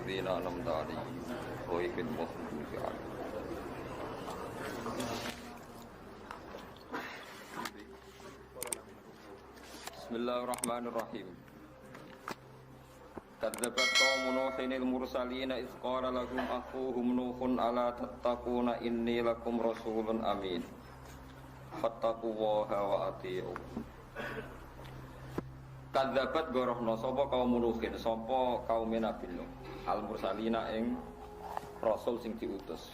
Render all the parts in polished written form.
الذين أنعمت عليهم غير المغضوب عليهم. Bismillahirrahmanirrahim. Kadzabat qaum Nuhin al-mursalin idz qala lahum akhuhum Nuhun ala tattaquna inni lakum rasulun amin. Fattaqullaha wa atii'un. Kadzabat gorohna sapa kaum Nuhin, sapa kaum Nabi Nuh al-mursalina ing rasul sing diutus.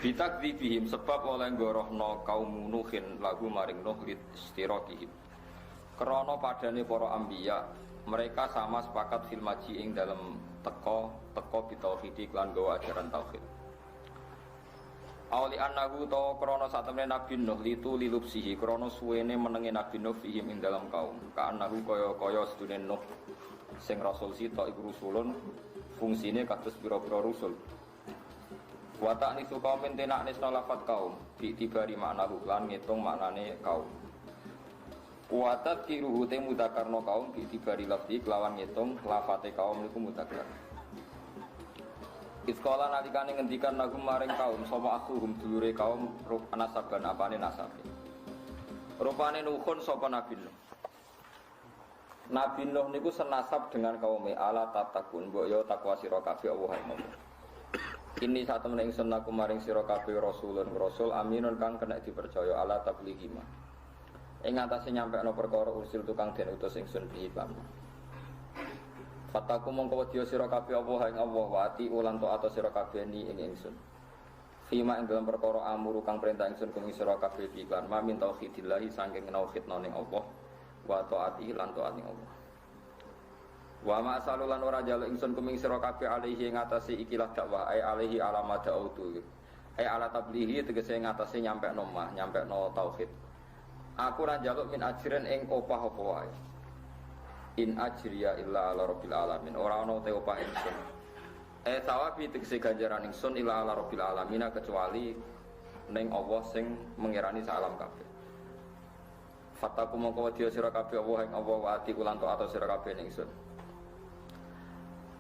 Bitakdzibihim sebab oleh gorohna kaum Nuhin lagu maring Nuh listiraqihim. Krana padane para anbiya, mereka sama sepakat fil maji ing dalam teko bitauhid lan gawa ajaran tauhid. Auli annahu ta krana satemene Nabi Nuh litu lilupsihi krana suwene menenge Nabi Nuh fihim ing dalam kaum. Ka annahu kaya sedune Nuh sing rasul sita iku rusulun fungsine kados pira-pira rusul. Wa ta'nisu qaumin tenaknisna lafat kaum ditibari makna lan ngitung maknane kaum. Wa tadkiruhu te mudzakarna kaum ditibari lafzi kelawan ngitung lafate kaum niku mudzakar. Iskola nalikane ngendikan lagu maring kaum sapa akhuhum dulure kaum nasaban apane nasabe. Rupane Nuhun sapa Nabi Nuh. Nabi Nuh niku senasab dengan kaum ala tatakun mbok yo takwa sira kabeh Allah Allah. Ini saat temen ingsun laku maring sira kabeh rasulun rasul aminun kang kena dipercaya ala tablighima. Ing atase nyampekno perkara usil tukang den utus ingsun bihi pam. Fataku mongko wedya sira kabeh Allah ing Allah wa ati ulan taat sira kabeh ni ing ingsun. Fima ing dalam perkara amuru kang perintah ingsun kang sira kabeh iklan ma min tauhidillah saking tauhidna ning Allah wa taati lan taat ning Allah. Wa ma salulan ora jaluk ingsun kuming sira kabeh alaihi ing atase ikilah dakwah ai alaihi alamat dautu. Ai ala tablighi tegese ing atase nyampekno tauhid. Aku ora njaluk min ajren ing opah apa wae. In ajriya illa ala rabbil alamin. Ora ana te opah ingsun. Sawabi tegese ganjaran ingsun illa ala rabbil alamin kecuali ning Allah sing mengirani salam kabeh. Fataku mongko wedya sira kabeh Allah ing Allah wa ati ulan taat sira kabeh ning ingsun.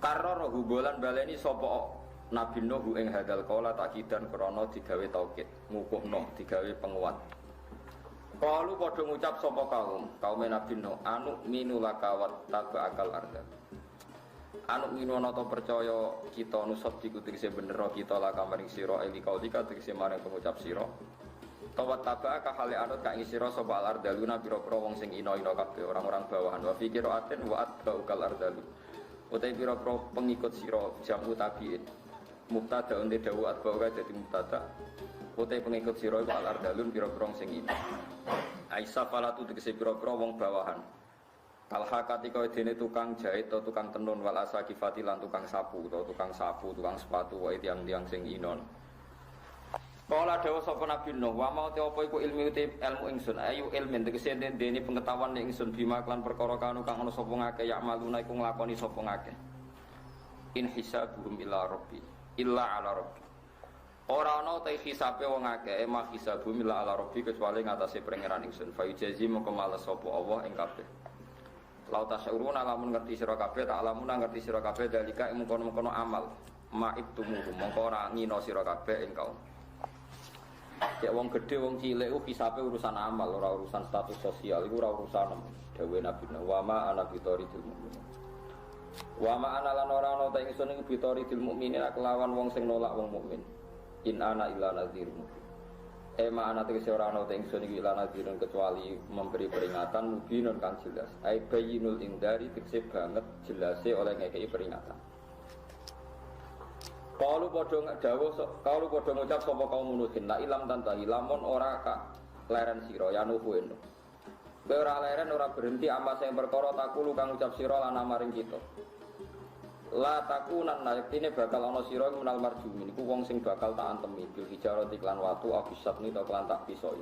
Karro hubolan baleni sapa Nabi Nuh ing hadal qala takidan krana digawe taukid, ngukuhno digawe penguat. Kalu padha ngucap sapa kaum Nabi Nuh anu minulaka wa tabakal arda. Anu minono to percaya kita nusab dikutrise bener kita laka maring sira eli kaulika tegese maring pengucap sira. Tawat tabaka hale anut kang sira sapa al ardaluna pira-pira wong sing ina-ina kabeh orang-orang bawahan wa fikiraatin wa atbaukal ardalu. Utai pira-pira pengikut sira jamu tabiin. Mubtada unte dawu atbauka dadi mubtada. Utai pengikut sira iku al ardalun pira-pira sing ina. Aisyah falatu tegese pira-pira wong bawahan. Kalhakati kaya dene tukang jahit atau tukang tenun wal asakifati lan tukang sapu, tukang sepatu wae tiang-tiang sing inon. Kala dawa sapa Nabi Nuh, wa mau te apa iku ilmu ingsun, ayu ilmin tegese dene pengetahuan ingsun bima lan perkara kang ana sapa ngake yak maluna iku nglakoni sapa ngake. In hisabuhum illa ala rabbi. Ora ana te hisabe wong akeh emah hisabu mila ala rabbi kecuali ngatasé pangeran ingsun fa yujazi mongko males sapa Allah ing kabeh. Lau tasyuruna lamun ngerti sira kabeh tak lamun ngerti sira kabeh dalika ing mengkono-mengkono amal maibtumuhum mongko ora ngino sira kabeh ing kaum. Ya wong gedhe wong cilik ku hisabe urusan amal ora urusan status sosial iku ora urusan dawuh Nabi wa ma ana bitoridil mukmin. Wa ma ana lan ora ana ta ingsun ing bitoridil mukmin kelawan wong sing nolak wong mukmin. In ana illa nadhirun. Ma ana tegese ora ana teng ingsun iki illa nadhirun kecuali memberi peringatan mubinun kang jelas. Ai bayyinul indari tegese banget jelase oleh ngekeki peringatan. Kalu padha ngucap sapa kaum Nuhin la ilam tantahi lamun ora ka leren sira ya nuhu eno. Kowe ora leren ora berhenti amal sing perkara takulu kang ngucap sira lan maring kita. La takunan yaktine bakal ana sira menal marjumin iku wong sing bakal tak antemi bil hijarah iklan watu abisat ni to kelan tak pisoi.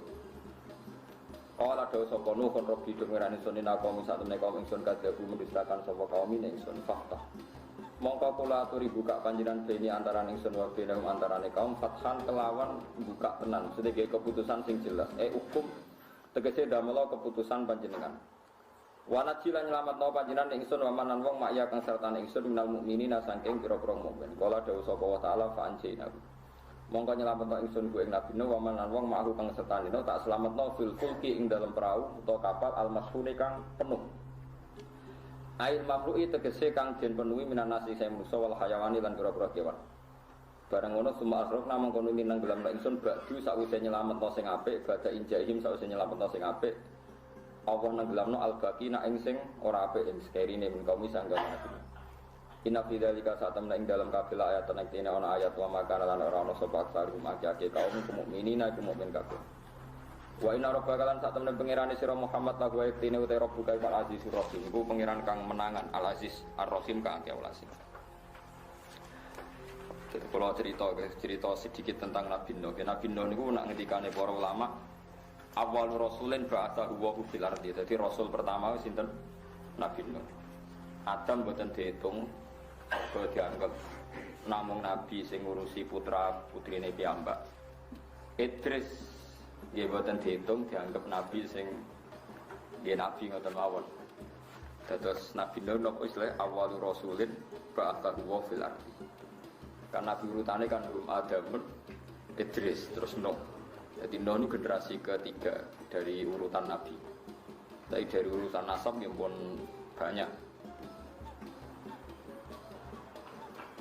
Kala dawa sapa Nuh kon robi dengerane sunin kaum satemene kaum ingsun kadhebu mendustakan sapa kaum ingsun fakta. Mongko kula aturi buka panjenengan beni antaraning ingsun wa benahum antarane kaum fathan kelawan buka tenan sedaya keputusan sing jelas hukum tegese damela keputusan panjenengan Wanat jilan nyelametno panjenengan ingsun wamanan wong makya kang sertane ingsun minal mukminina saking pira-pira mukmin. Kala dawuh sapa wa taala fa anjina. Mongko nyelametno ingsun ku ing nabi no wamanan wong makhluk kang sertane tak selametno fil fulki ing dalam perahu utawa kapal al-masfuni kang penuh. Air mamlu'i tegese kang den penuhi minan nasi saya manusa wal hayawani lan pira-pira kewan. Bareng ngono summa asrok namung kono minang dalam ingsun ba'du sakwise nyelametno sing apik badha injahim sakwise nyelametno sing apik. Allah nanggelamno al-baqi nak ing sing ora apik ing sekerine min kaum sangga nabi. Inna fi dzalika satamna ing dalam kabeh ayat nek dene ana ayat wa maka lan ora ana sapa aksarum akeh kaum mukminina iku mukmin kabeh. Wa inna rabbaka lan satamna pangerane sira Muhammad la wa tine uta rabbuka al azizur rahim iku pangeran kang menangan al aziz ar-rahim kang akeh welas. Kalau cerita sedikit tentang Nabi Nuh. Nabi Nuh niku nak ngendikane para ulama awal rasulin ba'atsahu wa fil ardi. Jadi rasul pertama sinten Nabi Nuh. Adam mboten diitung, kok dianggap namung nabi sing ngurusi putra putrine piyambak. Idris nggih mboten diitung dianggap nabi sing nggih nabi ngoten mawon. Dados Nabi Nuh napa istilah awal rasulin ba'atsahu wa fil ardi. Karena urutane kan Adam, Idris terus Nuh. Jadi Nuh ini generasi ketiga dari urutan Nabi. Tapi dari urutan nasab yang pun banyak.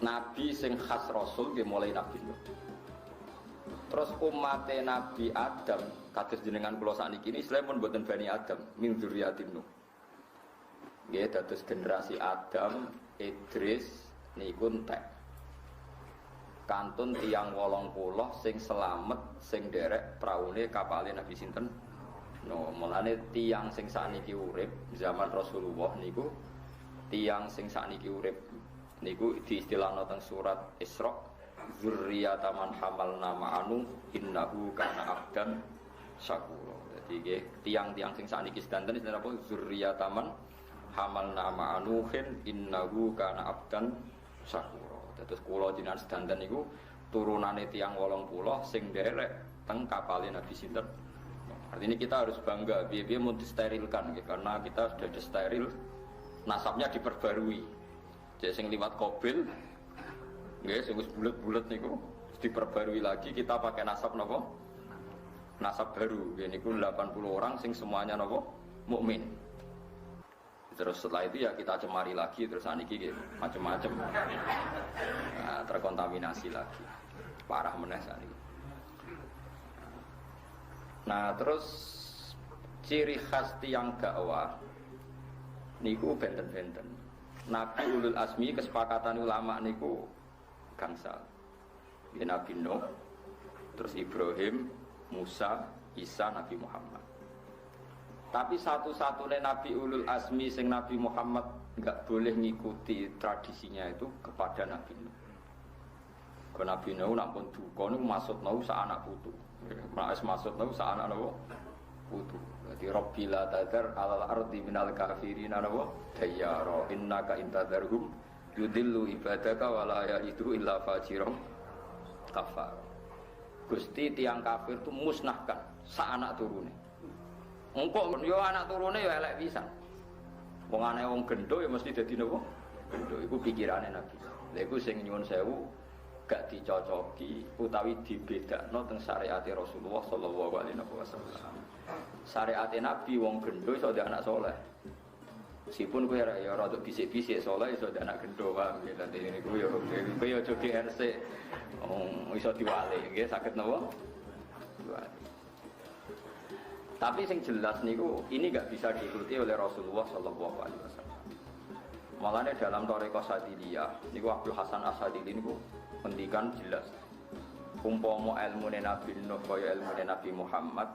Nabi sing khas Rasul dia mulai Nabi Nuh. Terus umatnya Nabi Adam kados jenengan kula sakniki ini Islam pun boten Bani Adam min dzurriyyatin Nuh. Nggih dados generasi Adam, Idris niku entek. Kantun tiang 80 sing selamat sing derek praune kapale Nabi sinten. No, mulane tiang sing sakniki urip zaman Rasulullah niku tiang sing sakniki urip niku diistilahno teng surat Isra dzurriyyatan man hamalna ma'anu innahu kana abdan syakura. Dadi nggih tiang-tiang sing sakniki sedanten istilah apa dzurriyyatan man hamalna ma'anu innahu kana abdan syakura. Terus kula jenengan sedanten niku turunane tiyang 80 sing nderek teng kapale Nabi sinten. Artinya kita harus bangga piye-piye mun disterilkan gitu, karena kita sudah disteril nasabnya diperbarui. Jadi sing liwat Qabil nggih sing wis bulet-bulet niku diperbarui lagi kita pakai nasab napa? Nasab baru. Nggih niku 80 orang sing semuanya napa? Mukmin. Terus setelah itu ya kita cemari lagi terus saniki gitu, macam-macam. Nah, terkontaminasi lagi. Parah meneh saniki. Nah, terus ciri khas tiang dakwah niku benten-benten. Nabi ulul azmi kesepakatan ulama niku gangsal. Ya, Nabi Nuh, terus Ibrahim, Musa, Isa, Nabi Muhammad. Tapi satu-satunya Nabi ulul azmi sing Nabi Muhammad enggak boleh ngikuti tradisinya itu kepada Nabi Nuh. Ke Nabi Nuh nampun duka niku maksudna sak anak putu. Nek maksudna sak anak napa? Putu. Dadi Rabbi la tadar alal ardi minal kafirin napa? Dayyara innaka intadarhum yudillu ibadaka wala yaidu illa fajiran kafar. Gusti tiang kafir itu musnahkan sak anak turune. Engkau yo anak turune yo elek pisan. Wong aneh wong gendho ya mesti dadi napa? Gendho iku pikirane Nabi. Lha iku sing nyuwun sewu gak dicocoki utawi dibedakno teng syariat Rasulullah sallallahu alaihi wasallam. Syariat Nabi wong gendho iso dadi anak saleh. Meskipun kowe ya rada bisik-bisik saleh iso dadi anak gendho wae. Dadi niku yo kowe yo aja GRC. Iso diwali nggih saged napa? Diwali. Tapi yang jelas niku ini nggak bisa diikuti oleh Rasulullah Sallallahu Alaihi Wasallam. Malahnya dalam Thariqah Sadiliyah, niku Abdul Hasan As-Sadili niku pendikan jelas. Umpama ilmu Nabi Nuh kaya ilmu Nabi Muhammad,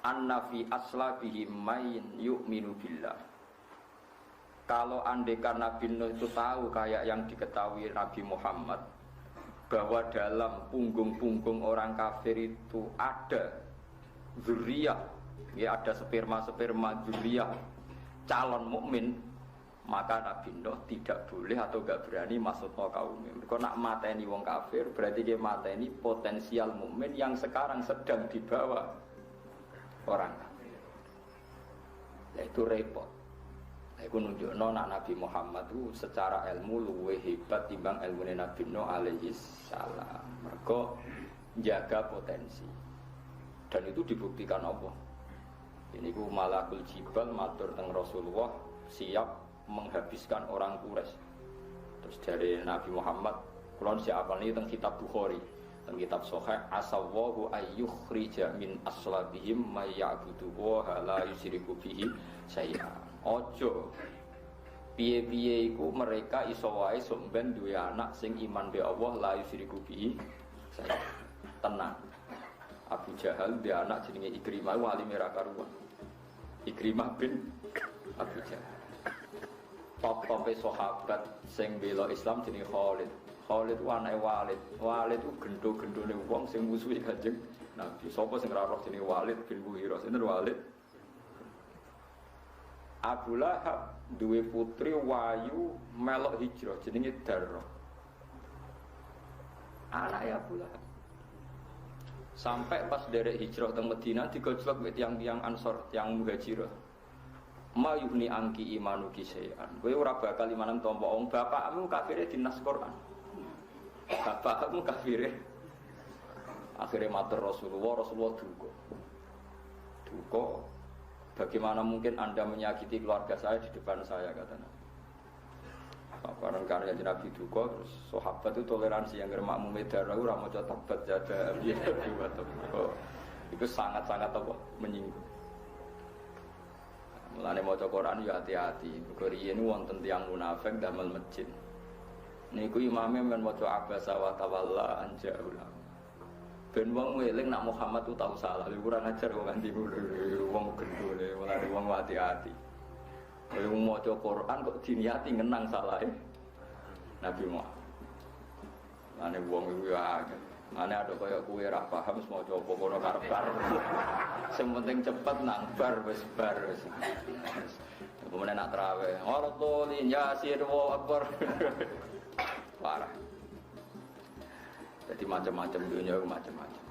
anna fi aslabihi main yu'minu billah. Kalau andekan Nabi Nuh itu tahu kayak yang diketahui Nabi Muhammad, bahwa dalam punggung-punggung orang kafir itu ada zuriyah, ya ada sperma zuriyah calon mukmin, maka Nabi Nuh tidak boleh atau gak berani masuk ke kaumnya. Mereka nak mateni wong kafir, berarti dia mateni potensial mukmin yang sekarang sedang dibawa orang kafir. Lah itu repot. Lah iku nunjukno nek Nabi Muhammad itu secara ilmu luwih hebat timbang ilmune Nabi Nuh alaihi salam. Mergo jaga potensi. Dan itu dibuktikan Allah. Ini ku malakul jibal matur teng Rasulullah siap menghabiskan orang Quraisy. Terus dari Nabi Muhammad, kulon siapa nih teng kitab Bukhari, teng kitab Sahih, asawwahu ayyukhrija min aslabihim may ya'budu wa la yusyriku bihi syai'an. Ojo piye-piye iku mereka iso wae sok ben duwe anak sing iman be Allah la yusyriku bihi syai'an. Tenang. Abu Jahal dia anak jenenge Ikrimah wali merah karuan. Ikrimah bin Abu Jahal. Top-tope sahabat sing bela Islam jenenge Khalid. Khalid ku anake Walid. Walid ku gendho-gendhone wong sing musuhi Kanjeng Nabi. Sapa sing ora roh jenenge Walid bin Mughirah. Sinten Walid? Abu Lahab duwe putri wayu melok hijrah jenenge Darrah. Anake Abu Lahab. Sampai pas derek hijrah teng Madinah digojlok wit tiyang-tiyang Ansor, tiyang Muhajirah. Mayuni angki imanu kisean. Kowe ora bakal imanan tampa wong bapakmu kafire dinas Quran. Bapakmu kafire. Akhirnya matur Rasulullah duka. Bagaimana mungkin Anda menyakiti keluarga saya di depan saya katanya. Barang karya Nabi duka terus sahabat itu toleransi yang makmum Darah ora maca tabat jada itu sangat-sangat apa menyinggung. Mulane maca Quran ya hati-hati. Mergo riyen wonten tiyang munafik damel masjid. Niku imame men maca abasa wa tawalla anja'ul. Ben wong eling nak Muhammad tu tahu salah, kurang ajar kok nganti wong gendone, mulane wong hati-hati. Kalau mau maca Quran kok diniati ngenang salahe Nabi Muhammad. Ane wong iku ya ane ada kaya kowe ra paham semua maca apa kono karep-karep. Sing penting cepet nang bar wis bar wis. Kemudian nak traweh, Rasulullah Yasir wa Akbar. Parah. Jadi macam-macam dunia macam-macam.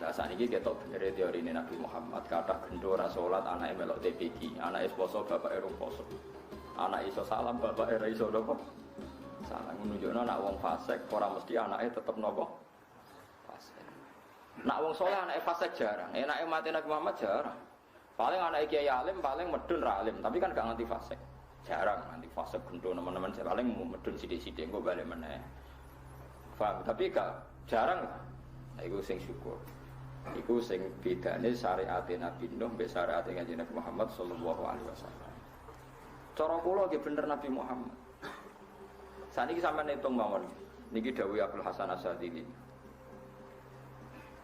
Nah saat ini kita bener teori ini Nabi Muhammad kata gendora sholat anaknya melok TPG, anaknya poso bapak erung poso, anak iso salam bapak era iso nopo salam menunjukkan anak wong fasik orang mesti anaknya tetap nopo fasik. Nak wong soleh anaknya fasik jarang, anaknya mati Nabi Muhammad jarang. Paling anaknya kiai alim paling medun ralim, tapi kan gak nganti fasik, jarang nganti fasik gendor teman-teman paling medun sidik-sidik gue balik meneh. Paham? Tapi gak jarang. Nah, itu sing syukur. Iku sing bedane syariat Nabi Nuh mbek syariat Kanjeng Nabi Muhammad sallallahu alaihi wasallam. Cara kula nggih bener Nabi Muhammad. Saniki sampeyan hitung mawon. Niki dawuh Abdul Hasan Asyadili.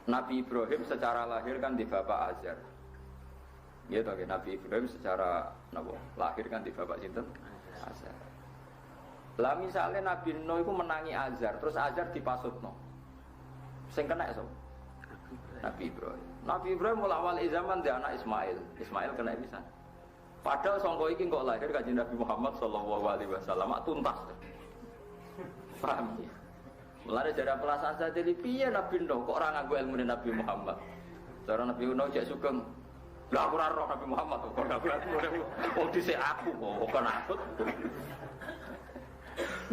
Nabi Ibrahim secara lahir kan di bapak Azar. Nggih to Nabi Ibrahim secara napa? Lahir kan di bapak sinten? Azar. Lah misale Nabi Nuh iku menangi Azar, terus Azar dipasutno. Sing kena sapa? Nabi Ibrahim. Nabi Ibrahim mulai awal zaman dia anak Ismail. Ismail kena pisan. Padahal sangko iki kok lahir kanjeng Nabi Muhammad sallallahu alaihi wasallam tuntas. Paham ya? Mulai dari pelasan saja di piye Nabi Nuh kok ora nganggo ilmu Nabi Muhammad. Cara Nabi Nuh cek sugeng. Lah aku ora roh Nabi Muhammad kok ora wong dhisik aku kok kan aku.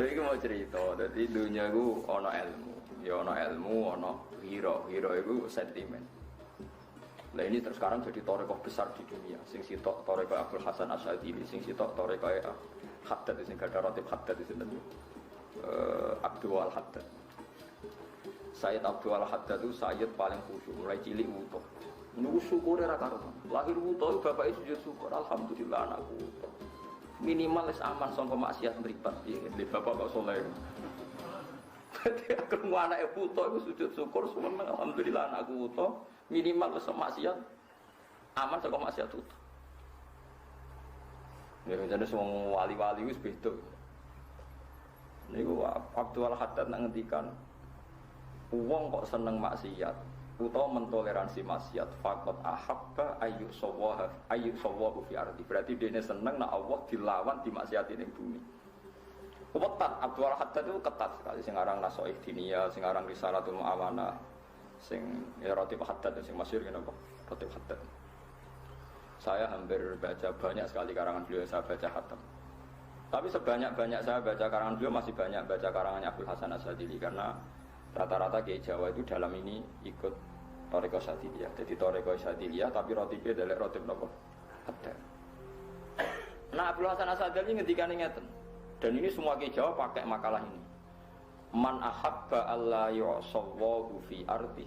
Lha iki mau cerita, dadi dunya ku ana ilmu. Ya ana ilmu, ana hiro itu sentimen. Nah ini terus sekarang jadi torekoh besar di dunia. Sing sitok torekoh Abdul Hasan Asyadili, sing sitok torekoh Haddad, sing gada rotib Haddad di sini. Abdul Al-Haddad. Sayyid Abdul Al-Haddad itu sayyid paling khusyuk, mulai cilik wutuh. Nunggu syukur era karuan. Lahir wutuh, bapaknya sujud syukur. Alhamdulillah anakku wutuh. Minimal es aman sama maksiat meripat. Iya, bapak kok soleh. Jadi aku mau anak ibu to itu sujud syukur semua alhamdulillah anakku to minimal wis maksiat aman saka maksiat itu. Ya jadi semua wali-wali wis beda. Niku Abdul Haddad nak ngendikan wong kok seneng maksiat utawa mentoleransi maksiat faqat ahabba ayyuk sawahu fi ardi. Berarti dene seneng nak Allah dilawan dimaksiati ning bumi. Ketat, Abdul Haddad itu ketat sekali. Sing aran Nasoih Dinia, sing aran Risalatul Mu'awana, sing ya Rotib Haddad, sing masyhur ngene apa? Rotib Haddad. Saya hampir baca banyak sekali karangan beliau, saya baca khatam. Tapi sebanyak-banyak saya baca karangan beliau masih banyak baca karangannya Abdul Hasan Asyadzili karena rata-rata Kiai Jawa itu dalam ini ikut Thariqah Syadziliyah. Jadi Thariqah Syadziliyah tapi rotibnya adalah rotib nopo ada. Nah Abdul Hasan Asyadzili ngendikan ngeten. Dan ini semua Kiai Jawa pakai makalah ini. Man ahabba alla yu'sallahu fi ardi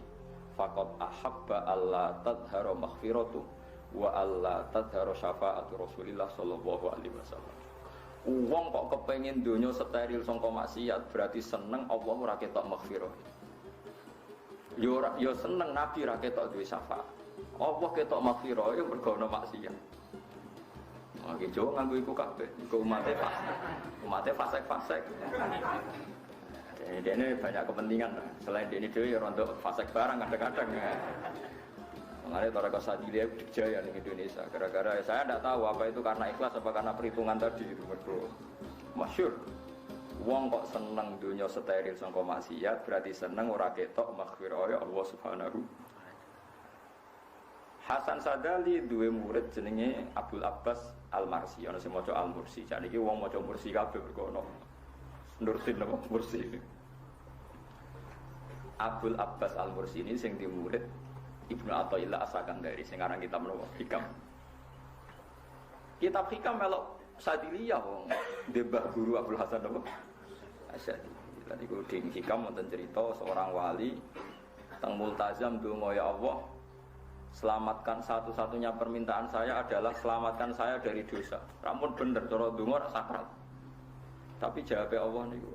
faqad ahabba alla tadhara maghfiratu wa alla tadhara syafaatu Rasulillah sallallahu alaihi wasallam. Wong kok kepengin donya steril sangka maksiat berarti seneng Allah ora ketok maghfirah. Yo seneng Nabi ora ketok duwe syafaat. Allah ketok maghfirah yo mergo ana maksiat. Oke, Jawa nganggo iku kabeh. Iku umate fasek-fasek. Ini banyak kepentingan. Selain ini dhewe ya rontok fasek barang kadang-kadang. Mengenai Thariqah Syadziliyah dijaya di Indonesia. Gara-gara saya tidak tahu apa itu karena ikhlas apa karena perhitungan tadi itu bro. Masyhur. Wong kok seneng dunia steril sangka maksiat berarti seneng ora ketok maghfirah ya Allah Subhanahu. Hasan Sadzali duwe murid jenenge Abdul Abbas Al-Marsi. Ana sing maca Al-Mursi. Jan iki wong maca Mursi kabeh mergo ono Nurdin apa Mursi. Abdul Abbas Al-Mursi ini sing di murid Ibnu Athaillah As-Sakandari sing aran kitab menapa Hikam. Kitab Hikam melok Syadziliyah wong Mbah Guru Abdul Hasan apa? Asyadzili. Lan iku di Hikam wonten cerita seorang wali teng multazam donga ya Allah, selamatkan satu-satunya permintaan saya adalah selamatkan saya dari dosa. Rampun bener cara donga ora sakral. Tapi jawab Allah niku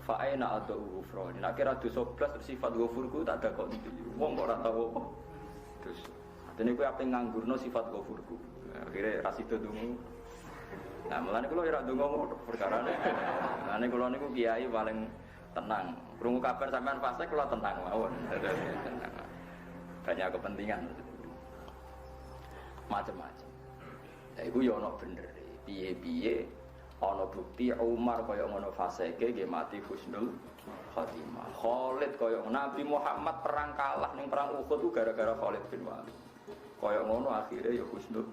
fa aina adu ghufran. Nek kira dosa blas sifat ghafurku tak ada kok iki. Wong kok ora tau apa. Terus dene kuwi ape nganggurno sifat ghafurku. Akhire ra sida dungu. Nah, mulane kula ora ndonga ngono perkarane. Mulane kula niku kiai paling tenang. Krungu kabar sampean fase kula tenang mawon. Banyak kepentingan. Macam-macam. Lah iku yo ana bener. Piye-piye ana bukti Umar kaya ngono faseke nggih mati husnul khotimah. Khalid kaya Nabi Muhammad perang kalah ning perang Uhud ku gara-gara Khalid bin Walid. Kaya ngono akhire ya husnul.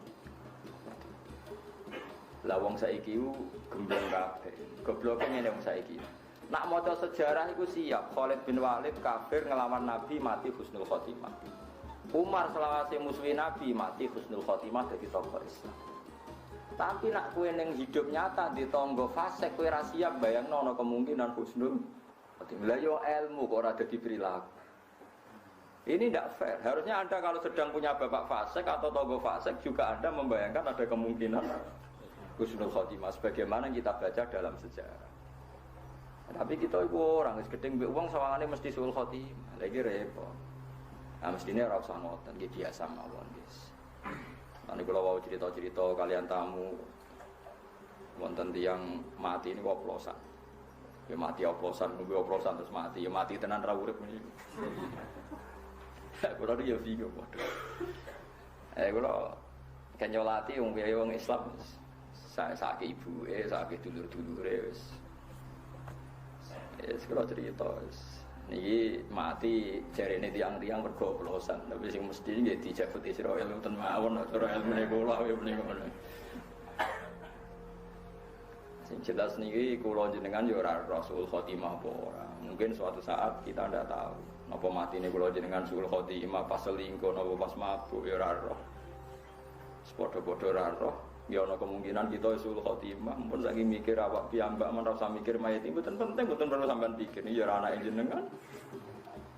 Lah wong saiki ku gemblong kabeh. Gobloke ngene wong saiki. Nak maca sejarah iku siap Khalid bin Walid kafir ngelawan Nabi mati husnul khotimah. Umar selawase musuhi Nabi mati husnul khotimah dadi tokoh Islam. Tapi nak kue neng hidup nyata di tonggo fasek kue rahasia bayang nono kemungkinan husnul. Lah yo ilmu kok ora dadi perilaku. Ini tidak fair. Harusnya Anda kalau sedang punya bapak fasek atau tonggo fasek juga Anda membayangkan ada kemungkinan husnul khotimah sebagaimana kita baca dalam sejarah. Tapi kita itu orang wis gedeng mbek wong sawangane mesti sul khotimah. Lagi repot. Nah mestine ora usah ngoten, nggih biasa mawon wis. Nanti kalau mau cerita-cerita kalian tamu wonten tiyang mati ini oplosan. Ya mati oplosan, nunggu oplosan terus mati. Ya mati tenan ra urip niku. Kulo ya bingung padha. Kulo kenyolati wong Islam sakit ibuke, sakit dulur-dulure wis. Wis kulo cerita wis. Niki mati jarene tiang-tiang mergo oplosan, tapi sing mesti nggih dijabut Israil mboten mawon ora ilmune kula ya menika ngono. Sing jelas niki kula jenengan ya ora Rasul Khotimah apa ora. Mungkin suatu saat kita ndak tahu napa matine kula jenengan Rasul Khotimah pas selingkuh napa pas mabuk ya ora roh. Padha-padha ora roh. Ya ana kemungkinan kita Rasul Khotimah mumpun saiki mikir awak piyambak men ora usah mikir mayit iki mboten penting, mboten perlu sampean pikir. Ya ora anake jenengan.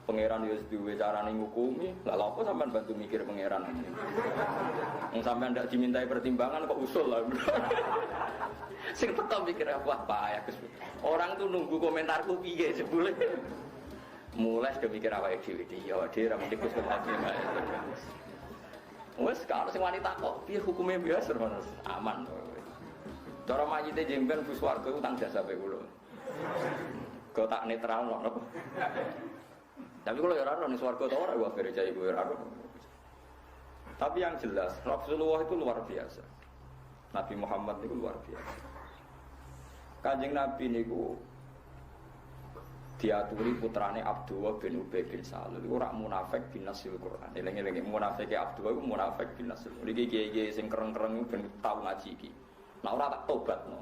Pangeran ya duwe carane ngukumi. Lah lha apa sampean bantu mikir pangeran. Wong sampean ndak dimintai pertimbangan kok usul lah. Sing tetep mikir apa ya Gus. Orang tuh nunggu komentarku piye jebule. Mulai sudah mikir awake dhewe iki ya dhewe ra mesti Gus Khotimah. Wes kalau sing wanita kok piye hukume biasa aman. Cara mayite jemben bus warga utang jasa pe kula. Kok tak netral ngono. Tapi kula ya ora ono ning swarga ta ora wa gereja iku ora. Tapi yang jelas Rasulullah itu luar biasa. Nabi Muhammad itu luar biasa. Kanjeng Nabi niku diaturi putrane Abdullah bin Ubay bin Salul iku ora munafik bin nasil Quran. Eling-eling munafike Abdullah iku munafik bin nasil. Iki kiye-kiye sing kereng-kereng ben tau ngaji iki. Nek ora tak tobatno.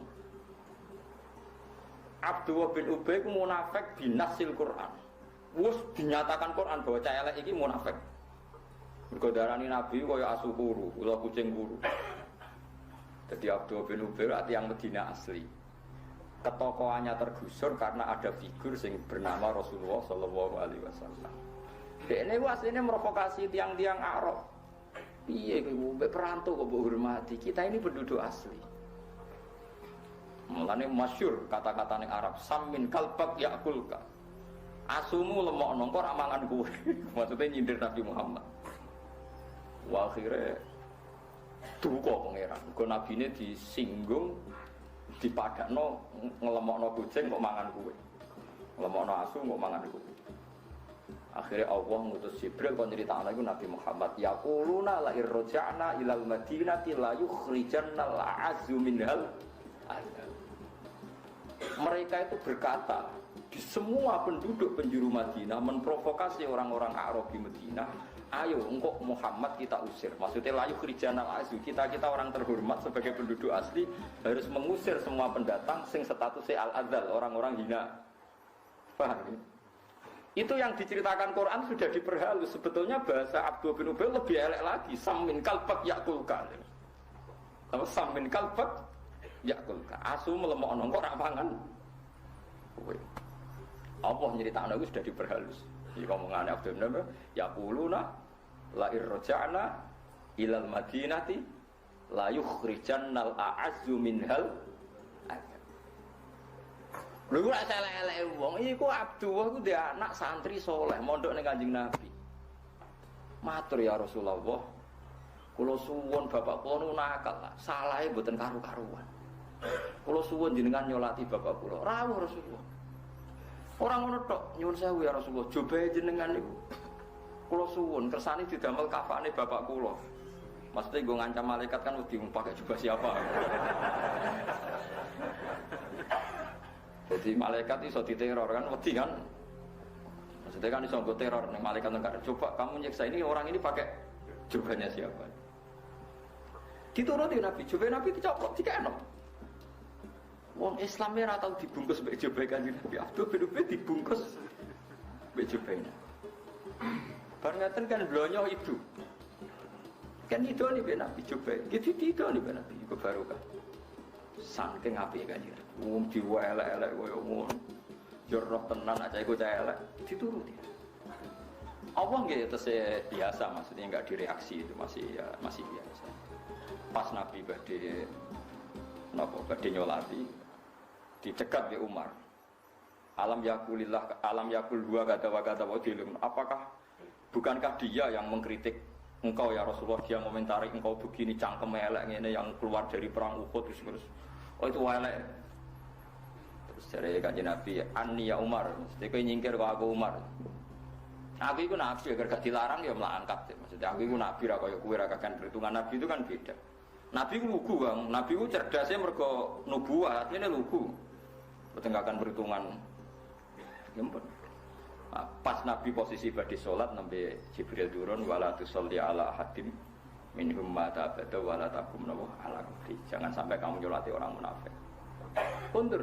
Abdullah bin Ubay iku munafik bin nasil Quran. Wis dinyatakan Quran bahwa cah elek iki munafik. Mergo darani Nabi kaya asu kuru, ula kucing kuru. Jadi Abdullah bin Ubay yang Medina asli. Ketokohannya tergusur karena ada figur yang bernama Rasulullah Shallallahu Alaihi Wasallam. Ini aslinya merovokasi tiang-tiang Arab. Iya, ibu perantau kok hormati. Kita ini penduduk asli. Mulanya masyur kata-kata yang Arab. Samin kalbak yakulka. Asumu lemok nongkor amangan kue. Maksudnya nyindir Nabi Muhammad. Wah akhirnya duka pangeran. Kau Nabi ini disinggung. Dipadakno ngelemokno kucing kok mangan kue, ngelemokno asu kok mangan kue. Akhirnya Allah ngutus Jibril kon nyeritakno iku Nabi Muhammad yaquluna la irja'na ilal madinati la yukhrijanna al-'azzu minhal azal. Mereka itu berkata di semua penduduk penjuru Madinah memprovokasi orang-orang Arab di Madinah. Ayo, engkau Muhammad kita usir. Maksudnya layu khrijanal azu. Kita orang terhormat sebagai penduduk asli harus mengusir semua pendatang sing statusnya al-adzal, orang-orang hina. Paham? Itu yang diceritakan Quran sudah diperhalus. Sebetulnya bahasa Abdullah bin Ubay lebih elek lagi. Samin kalbak yakulka. Apa samin kalbak yakulka? Asu melemok nongkor pangan. Allah nyeritakno itu sudah diperhalus. Jadi omongannya Abdul bin Ubay, yaquluna la irja'na ilal madinati la yukhrijannal a'azzu minhal azal. Lha ora elek-elek wong iku Abdullah ku dhe anak santri saleh mondok ning Kanjeng Nabi. Matur ya Rasulullah, kula suwun bapak kula nakal, salahe mboten karu-karuan. Kula suwun jenengan nyolati bapak kula. Rawuh Rasulullah. Orang ngono tok nyuwun sewu ya Rasulullah, jobahe jenengan niku. Kula suwun kersane didamel kafane bapak kula. Maksudnya gue ngancam malaikat kan wedi pakai jubah siapa. Jadi malaikat iso diteror kan wedi kan. Maksudnya kan iso nggo teror ning malaikat enggak. Coba kamu nyiksa ini orang ini pakai jubahnya siapa. Dituruti Nabi, jubah Nabi dicopot dikeno. Wong Islam ora tau dibungkus mbek jobahe Kanjeng Nabi. Abdul bin Ubay dibungkus mbek jobahnya. Bar ngaten kan blonyo itu. Kan itu nih mbek Nabi jobahe. Gitu itu nih mbek Nabi iku barokah. Saking apike Kanjeng. Wong diwelek-elek koyo ngono. Yo roh tenan aja iku cah elek dituruti. Allah nggih tesih biasa maksudnya enggak direaksi itu masih biasa. Pas Nabi badhe nyolati dicegat ya Umar. Alam yakul dua kata wadilum. Apakah bukankah dia yang mengkritik engkau ya Rasulullah, dia komentari engkau begini cangkem elek ini yang keluar dari perang Uhud terus. Oh itu elek. Terus dari Kanjeng Nabi, "Anni ya Umar." Mesti kowe nyingkir kok aku Umar. Aku iku nabi agar gak dilarang ya melangkat. Maksudnya aku iku nabi ra kaya kowe ra kakan perhitungan nabi itu kan beda. Nabi ku lugu, Bang. Nabi ku cerdasnya mergo nubuwah, artinya lugu. Bertengahkan perhitungan. Ngempet. Nah, pas Nabi posisi badhe salat nembe Jibril turun wala tusolli ala hadim minhum mata abada wala takum nawa ala kubri. Jangan sampai kamu nyolati orang munafik. Kundur.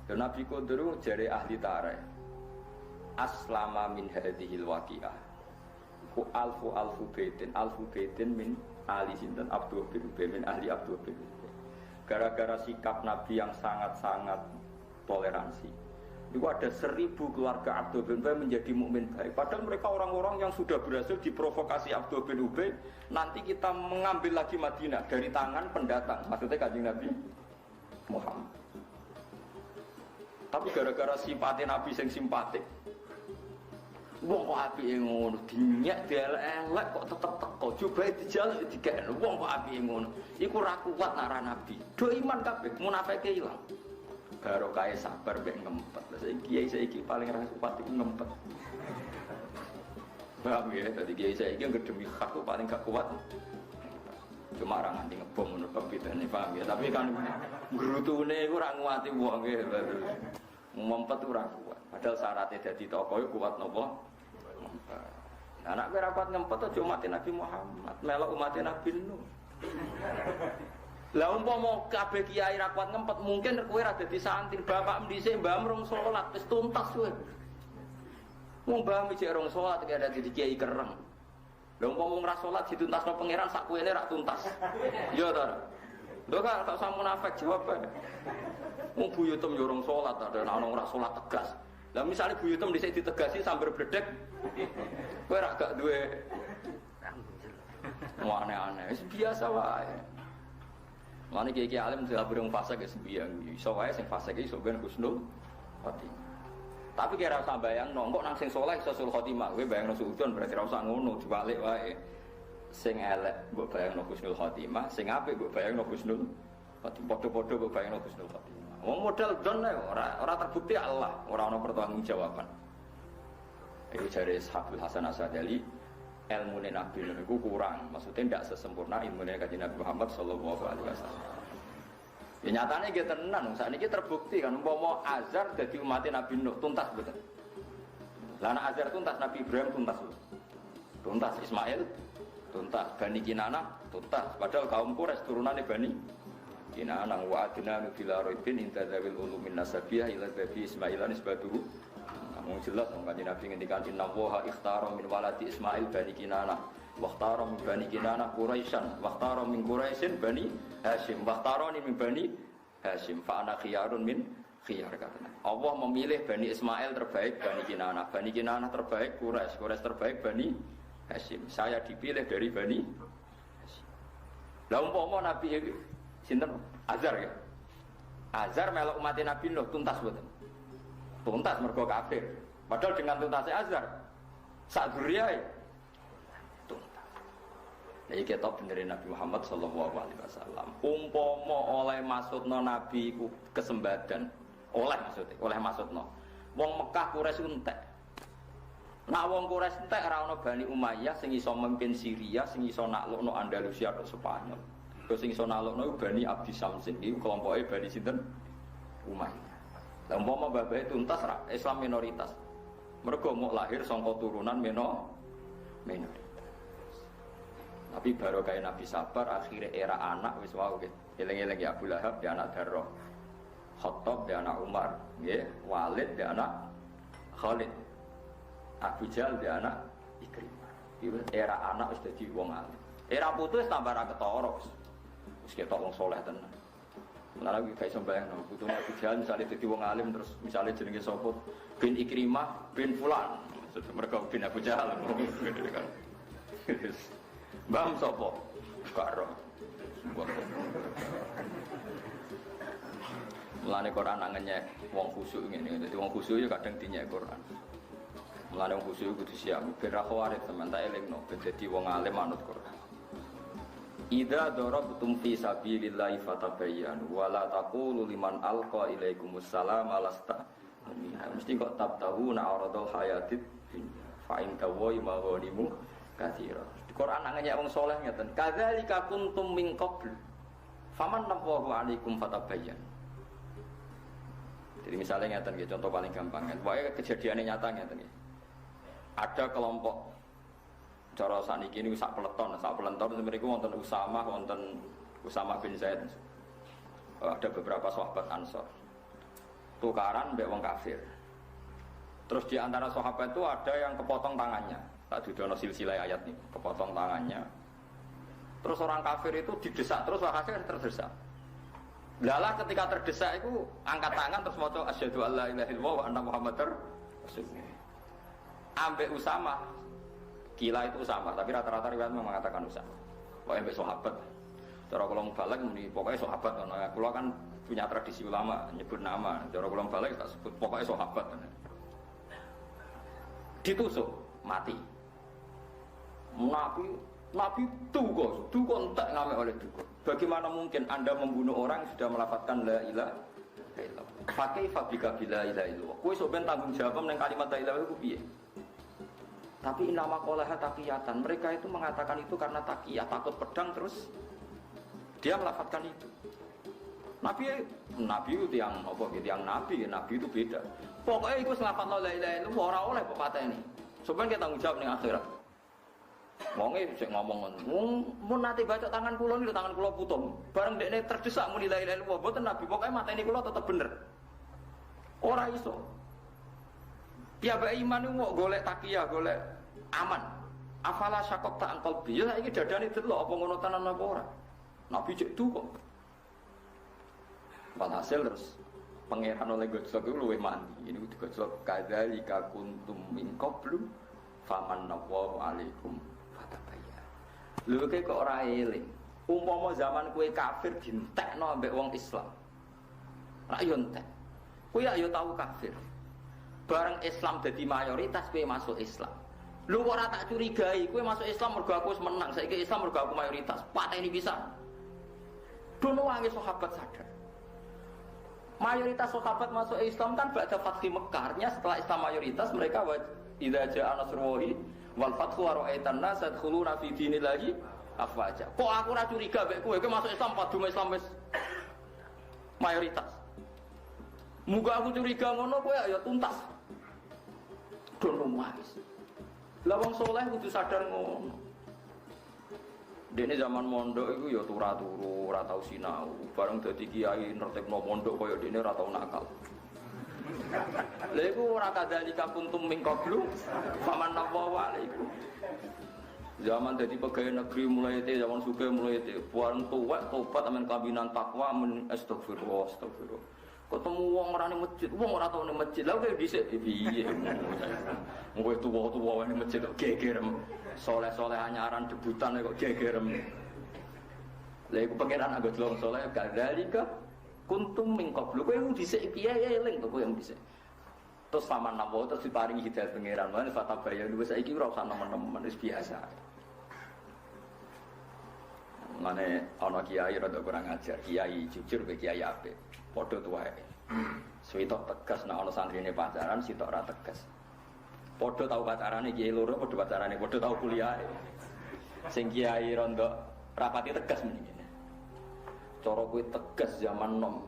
Dan Nabi kundur jare ahli tarikh. Aslama min hadhil waqi'ah. Ku alfu baitin min ahli sinten Abdullah bin Ubay min ahli Abdullah bin Ubay. Gara-gara sikap Nabi yang sangat-sangat toleransi. Itu ada 1000 keluarga Abdullah bin Ubay menjadi mukmin baik. Padahal mereka orang-orang yang sudah berhasil diprovokasi Abdullah bin Ubay. Nanti kita mengambil lagi Madinah dari tangan pendatang. Maksudnya Kanjeng Nabi Muhammad. Tapi gara-gara simpati Nabi yang simpatik. Wong kok apike ngono, dinyak dielek-elek kok tetep teko. Coba dijaluk digekno. Wong kok apike ngono. Iku ra kuat nara Nabi. Do iman kabeh, munafike ilang. Barokah sabar mek ngempet. Lah saiki paling ra kuat iku ngempet. Paham ya, dadi kiai saiki ngedemi hak paling gak kuat. Cuma ra nganti ngebom ngono pembedane, paham ya. Tapi kan grutune iku ra nguati wong nggih. Ngempet ora kuat. Padahal syaratnya dadi tokoh kuat napa? Ngempet. Anak kowe ra kuat ngempet aja umat Nabi Muhammad, melok umat Nabi Nuh. Lah umpama kabeh kiai ra kuat ngempet, mungkin kowe ra dadi santri, bapak dhisik mbah rong salat wis tuntas kowe. Wong mbah mijik rong salat iki ada dadi kiai kereng. Lah umpama wong ra salat dituntasno pangeran sak kuwene ra tuntas. Iya ta? Lho kan tak usah munafik jawab ae. Wong buyutem yo rong salat ada ana ora salat tegas. Lah misale buyutem dhisik ditegasi sambil bledek. Kowe ra gak duwe aneh-aneh, biasa wae. Mane kiai alim sudah berung fase ke sembiang, iso wae sing fase iki iso ben husnul khotimah. Tapi kira usah bayangno, kok nang sing saleh iso husnul khotimah, kowe bayangno suudon berarti ora usah ngono, dibalik wae. Sing elek mbok bayangno husnul khotimah, sing apik mbok bayangno husnul khotimah. Padha-padha mbok bayangno husnul khotimah. Wong modal don ora terbukti Allah, ora ana pertanggungjawaban. Iku jare Sahabul Hasan Asy'ari ilmu Nabi itu kurang, maksudnya tidak sesempurna ilmu Nabi Muhammad Sallallahu Alaihi Wasallam. Ya nyatanya kita tenan, saat ini terbukti kan, umpama Azar jadi umat Nabi Nuh tuntas betul. Lana Azar tuntas, Nabi Ibrahim tuntas Ismail tuntas, Bani Kinana tuntas. Padahal kaum Quraisy turunannya Bani Kinana, wa adna nubila roibin intadzawil ulumin nasabiyah ila babi Ismailan isbatuhu. Mau jelas Kanjeng Nabi ngendikan inna waha ikhtara min waladi Ismail Bani Kinana wakhtara min Bani Kinana Quraisyan wakhtara min Quraisyin Bani Hashim wakhtarani min Bani Hashim fa ana khiyarun min khiyar katanya. Allah memilih Bani Ismail terbaik Bani Kinana terbaik Quraisy terbaik Bani Hashim. Saya dipilih dari Bani Hashim. Lah umpama Nabi sinten Azar ya. Azar melok umat Nabi Nuh tuntas boten. Tuntas mergo kafir. Padahal dengan tuntasnya Azhar sak duriyae tuntas. Nah iki ketok benerin Nabi Muhammad sallallahu alaihi wasallam. Umpama oleh maksudno Nabi iku kesembadan, oleh maksudno. Wong Mekah Quraisy entek. Nah wong Quraisy entek ora ana Bani Umayyah sing iso memimpin Syria, sing iso naklukno Andalusia atau Spanyol. Terus sing iso naklukno Bani Abdi Samsin iki kelompoke Bani sinten? Umayyah. Lah umpama babahe tuntas Islam minoritas. Mergo mau lahir saka turunan minoritas. Tapi baru kayak Nabi sabar akhirnya era anak wis wae gitu. Eling-eling ya Abu Lahab dia anak Darrah. Khattab dia anak Umar, nggih. Walid dia anak Khalid. Abu Jahal dia anak Ikrimah. Iki era anak wis dadi wong alim. Era putu wis tambah ra ketara wis ketok wong saleh tenan. Malah iki gak iso bayangno putu Abu Jahal misale dadi wong alim terus misale jenenge sapa bin Ikrimah bin Fulan. Maksud mereka bin Abu Jahal. Bang sapa? Karo. Mulane Quran angennya wong khusyuk ngene. Dadi wong khusyuk ya kadang dinyek Quran. Mulane wong khusyuk kudu siap ben ra khawarit teman tak elingno ben dadi wong alim manut Quran. Idza darabtum fi sabilillahi fatabayyanu wa la taqulu liman alqa ilaikumus salam alasta mesti kok tabtahu na aradul hayatid fa in tawai maghanimu katsira. Quran nanya wong saleh ngeten kadzalika kuntum min qabl faman nafahu alaikum fatabayyan. Jadi misalnya ngeten nggih contoh paling gampang kan wae kejadiane nyata ngeten nggih. Ada kelompok cara saniki niku sak peleton mriku wonten Usamah bin Zaid. Ada beberapa sahabat Ansor. Tukaran mbek wong kafir. Terus di antara sahabat itu ada yang kepotong tangannya. Tak didono silsilah ayat nih, kepotong tangannya. Terus orang kafir itu didesak terus walhasil terdesak. Lalah ketika terdesak itu angkat tangan terus maca asyhadu alla ilaha illallah wa anna muhammadar rasulullah. Ambek Usamah Kila itu Usamah, tapi rata-rata riwayat mengatakan Usamah. Pokoknya mbek sahabat. Cara kula balik muni pokoknya sahabat ana. Kula kan punya tradisi ulama nyebut nama. Cara kula balik tak sebut pokoknya sahabat. Ditusuk, mati. Nabi duga entek ngamek oleh duga. Bagaimana mungkin Anda membunuh orang yang sudah melafatkan la ilaha illallah? Pakai fabika bila ilaha illallah. Kowe sok ben tanggung jawab nang kalimat la ilaha illallah piye? Tapi nama qolaha taqiyatan. Mereka itu mengatakan itu karena taqiyah, takut pedang terus dia melafatkan itu. Nabi itu yang apa gitu, yang Nabi itu beda. Pokoknya itu selafat la ilaha illallah ora oleh kok pateni. Sebenarnya kita tanggung jawab ning akhirat. Wonge sik ngomong mun nate baca tangan kula niku tangan kula putung. Bareng dekne terdesak muni la ilaha illallah mboten Nabi, pokoke mateni kula tetep bener. Ora iso. Piyambak iman niku kok golek takiyah, golek aman. Afala syaqaq ta angkal bi. Ya saiki dadane delok apa ngono tenan apa ora. Nabi cek tu kok. Walhasil terus pangeran oleh gojlok itu luwih mandi. Ini gojlok kadzalika kuntum min qablu famanallahu alaikum fatabayyan. Lho kok ora eling. Umpama zaman kowe kafir dientekno ambek wong Islam. Ra yo entek. Kowe ya yo tau kafir. Bareng Islam dadi mayoritas kowe masuk Islam. Lho kok ora tak curigai, kowe masuk Islam mergo aku wis menang, saiki Islam mergo aku mayoritas. Pateni bisa. Dono wangi sahabat sadar. Mayoritas sahabat masuk Islam kan ba'da Fathi Mekkah. Setelah Islam mayoritas mereka idza ja'a nasrullahi wal fathu wa ra'aitan nas yadkhuluna fi dinillahi afwaja. Kok aku ora curiga mek kowe masuk Islam padha Islam wis mayoritas. Muga aku curiga ngono kowe ya tuntas. Dono wis. Lah wong saleh kudu sadar ngono. Dene zaman mondok iku ya turu-turu, ora tau sinau. Bareng dadi kiai nertibno mondok kaya dene ora tau nakal. Lha iku ora kadzalika kuntum min qablu faman nawwa alaikum. Zaman dadi pegawai negeri mulai itu, zaman sugih mulai itu. Buang tuwek tobat amen kabinan takwa men astagfirullah. Ketemu wong ora ning masjid, wong ora tau ning masjid. Lah kowe dhisik piye? Kowe tuwa-tuwa ning masjid kok gegerem. Soleh-soleh anyaran debutan kok gegerem. Lah iku pangeran anggo delok soleh kadzalika kuntum min qablu. Kowe dhisik piye eling to kowe yang dhisik. Terus paman napa terus diparingi hidayah pangeran. Lan fatabayyan wis saiki ora usah nemen-nemen wis biasa. Mane ana kiai rada kurang ajar, kiai jujur be kiai apik. Padha tuwae. Sitok tegas nek ana santrine pacaran, sitok ora tegas. Padha tau pacarane kiai loro, padha pacarane, padha tau kuliah. Sing kiai rondo rapati tegas mrene. Cara kuwi tegas zaman nom.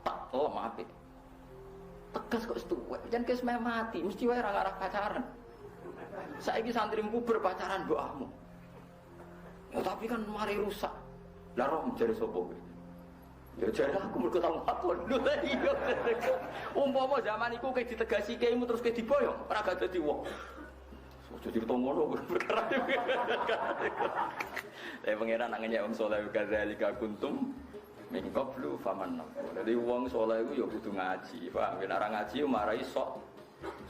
Tak lemah apik. Tegas kok tuwek, jan kes mati, mesti wae ora ngarah pacaran. Saiki santrimu berpacaran mbokmu. Ya tapi kan mari rusak. Lah roh jare sapa kowe? Ya jare aku mergo tau fatwa. Umpama zaman iku kowe ditegasi kiaimu terus kowe diboyong, ora gak dadi wong. Jadi ngono perkara. Pangeran nak ngenyek wong saleh kadzalika kuntum min qablu faman. Dadi wong saleh iku ya kudu ngaji, Pak. Nek ora ngaji marai sok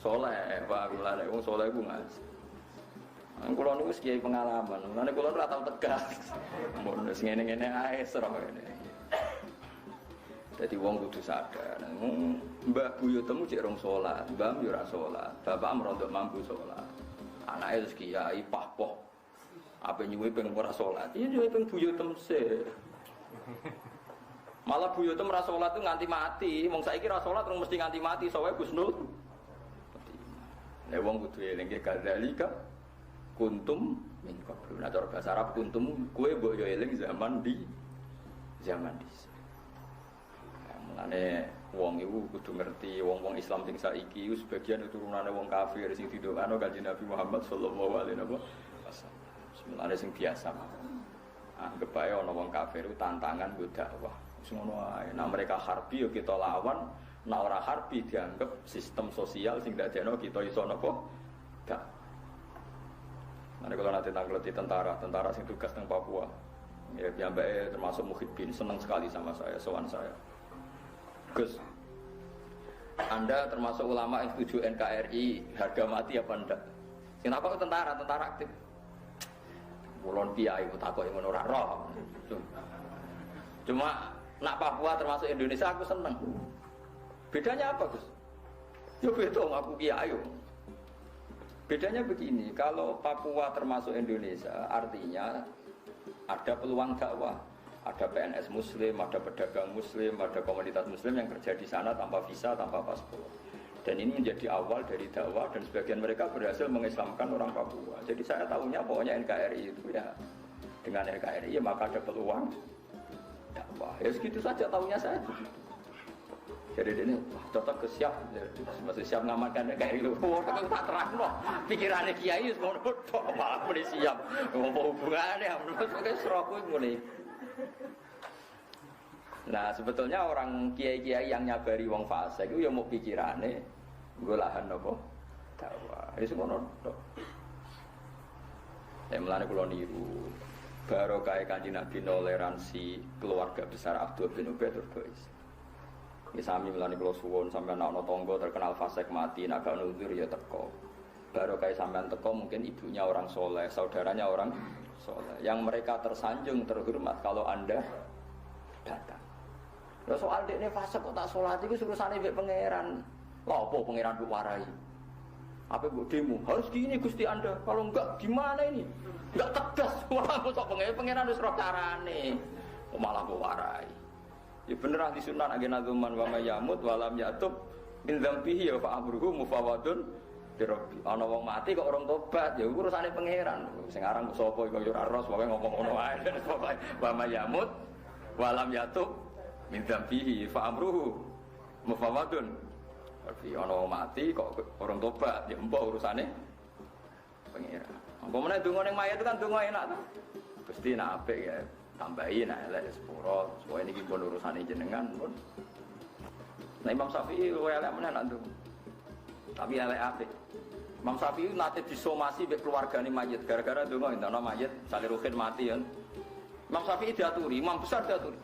saleh, Pak. Lha wong saleh iku ngaji. Kulo niku wis kiai pengalaman. Mane kulo ora tau tegas. Mun wis ngene-ngene ae serem ngene. Dadi wong kudu sadar. Mbah buyutmu cek rong salat, mbah yo ora salat. Bapak merondok mampu salat. Anake wis kiai pahpoh. Ape nyuwe ping ora salat. Iya nyuwe ping buyutem sik. Malah buyutem ora salat tuh nganti mati. Wong saiki ora salat terus mesti nganti mati. Sowe Gusnul. Nek wong kudu eling kadzalika kuntum min qablu. Nah cara bahasa Arab kuntum kowe mbok yo eling zaman di. Mulane wong iku kudu ngerti wong-wong Islam sing saiki iku sebagian turunane wong kafir sing didokano Kanjeng Nabi Muhammad sallallahu alaihi wasallam. Mulane sing biasa. Anggap bae ana wong kafir iku tantangan nggo dakwah. Wis ngono ae. Nah mereka harbi yo kita lawan, nek ora harbi dianggap sistem sosial sing dadekno kita iso napa? Gak. Nanti kalau nanti tanggleti tentara sing tugas teng Papua, ya piyambake termasuk Muhyiddin senang sekali sama saya, sowan saya. Gus, Anda termasuk ulama yang setuju NKRI harga mati apa ndak? Kenapa tentara aktif? Kulon kiai takok ngono ora roh. Cuma nak Papua termasuk Indonesia aku seneng. Bedanya apa, Gus? Ya beda aku kiai. Bedanya begini, kalau Papua termasuk Indonesia, artinya ada peluang dakwah. Ada PNS Muslim, ada pedagang Muslim, ada komunitas Muslim yang kerja di sana tanpa visa, tanpa paspor. Dan ini menjadi awal dari dakwah dan sebagian mereka berhasil mengislamkan orang Papua. Jadi saya tahunya pokoknya NKRI itu ya, dengan NKRI ya maka ada peluang dakwah. Wah, ya segitu saja tahunya saya. Jadi ini cocok ke siap, masih siap ngamalkan kayak itu. Orang tak terang loh, pikirannya kiai semua tok malah mulai siap. Ngomong hubungannya, menurut saya seroku mulai. Nah sebetulnya orang kiai-kiai yang nyabari wong fase itu ya mau pikirannya, gue lahan nopo, dakwah. Itu semua nopo. Saya melani kulo niru, baru kayak kanji Nabi toleransi keluarga besar Abdul bin Ubay terus. Ini sami melani kulo suwon sampai anak tonggo terkenal fasek mati, naga nuzur ya teko. Baru kayak sampean teko mungkin ibunya orang soleh, saudaranya orang soleh, yang mereka tersanjung terhormat kalau anda datang. Lah soal dekne fasek kok tak salat iku urusane mbek pangeran. Lha apa pangeran mbok warai? Apa mbok demo? Harus gini Gusti Anda. Kalau enggak gimana ini? Enggak tegas. Wah, kok pangeran wis roh carane. Kok malah mbok warai. Ya bener ahli sunnah agena zaman wa mayamut walam yatub min dzambihi ya fa amruhu mufawadun bi rabbi. Ana wong mati kok orang tobat ya urusane pangeran. Sing aran sapa iku ya ora ros pokoke ngomong ngono wae. Pokoke wa mayamut walam yatub min dzambihi fa amruhu mufawadun. Tapi ana wong mati kok orang tobat ya empuk urusane pangeran. Apa meneh donga ning mayat itu kan donga enak ta. Gusti nek apik ya tambahin elek sepuro supaya niki pun urusane jenengan pun. Nah Imam Syafi'i kowe elek meneh nak ndung. Tapi elek apik. Imam Syafi'i nate disomasi mbek keluargane mayit gara-gara donga entono mayit sale ruhin mati kan. Imam Syafi'i diaturi, imam besar diaturi.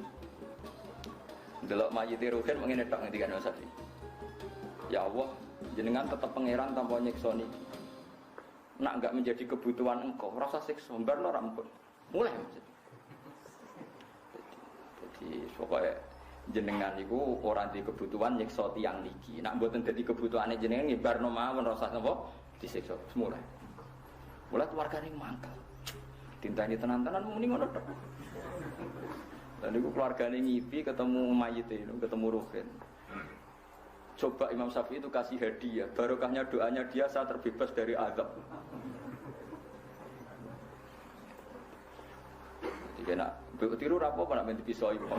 Delok mayit ruhin ngene tok ngendikan Imam Syafi'i. Ya Allah, jenengan tetap pangeran tanpa nyiksa niki. Nak enggak menjadi kebutuhan engkau, rasa siksa mbarno rampun. Mulai pokoknya jenengan itu orang di kebutuhan nyiksa tiang niki. Nak mboten dadi kebutuhane jenengan ngibarno mawon rasa napa disiksa semula. Mulai keluargane mangkal. Tintani tenan-tenan muni ngono tok. Lan niku keluargane ngipi ketemu mayit itu, ketemu ruhin. Coba Imam Syafi'i itu kasih hadiah, barokahnya doanya dia saya terbebas dari azab. Jika nak tiru rapo apa nak menti pisau ibu.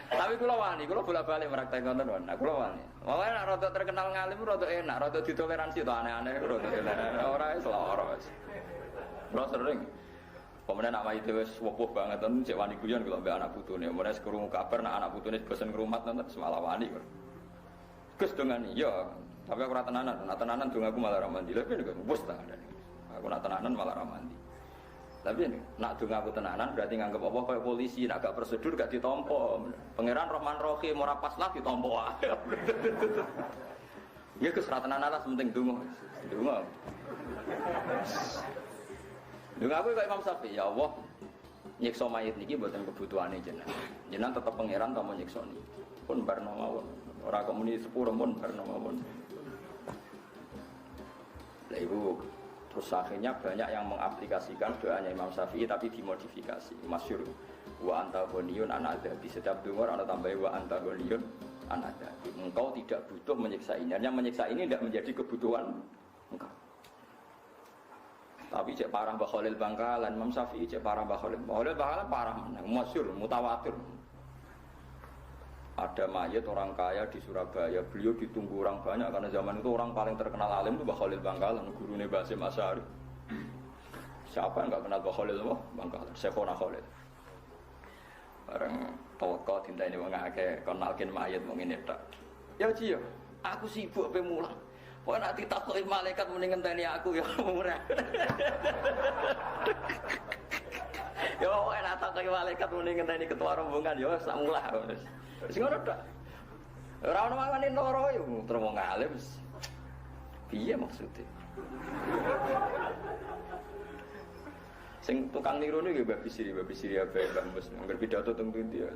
Tapi kula wani, kula bolak-balik meraktek konten wan. Kula wani. Wae nak rada terkenal ngalim rada enak, rada ditoleransi to aneh-aneh rada enak. Ora wis lara wis. Kula sering pemenang nak mayit wis wopoh banget ten cek wani guyon kula mbek anak putune. Mulai krungu kabar nak anak putune bosen ngrumat nonton semalah wani. Gus dongani, ya. Tapi aku ora tenanan, nak tenanan dong aku malah ra mandi. Lha kene wis ta. Aku nak tenanan malah ramandi. Tapi nak dong aku tenanan berarti nganggep apa kayak polisi, nak gak prosedur gak ditompo. Pangeran Rahman Rahim ora pas lah ditompo ae. Ya Gus ra tenanan lah penting donga. Donga. Donga aku kaya Imam Syafi'i, ya Allah. Nyiksa mayit niki mboten kebutuhane jenengan. Jenengan tetep pangeran ta mau nyiksa niki. Pun barno mawon. Ora kok muni sepuro pun barno mawon. Lah ibu terus akhirnya banyak yang mengaplikasikan doanya Imam Syafi'i tapi dimodifikasi. Masyhur wa anta ghaniyun an adzabi. Setiap dengar ana tambahi wa anta ghaniyun an adzabi. Engkau tidak butuh menyiksa ini. Hanya menyiksa ini tidak menjadi kebutuhan engkau. Tapi cek parah Mbah Khalil Bangkalan, Imam Syafi'i cek parah Mbah Khalil. Mbah Khalil Bangkalan parah menang, masyhur, mutawatir. Ada mayat orang kaya di Surabaya, beliau ditunggu orang banyak karena zaman itu orang paling terkenal alim itu Mbah Khalil Bangkalan, gurunya Basim Asy'ari. Siapa yang enggak kenal Mbah Khalil Bangkalan? Syekhona Khalil. Bareng toko tinta ini wong akeh kenalkin mayat wong ngene tok. Ya Ci, aku sibuk ape mulang. Kok nak ditakoki malaikat muni ngenteni aku ya ora. Ya kok enak takoki malaikat muni ngenteni ketua rombongan ya sak mulah. Wis ngono tok. Ora ono mangane loro yo terus wong alim. Piye maksude? Sing tukang niru niku Babi Siri ape Mbah Mus ngger pidato teng pundi ya.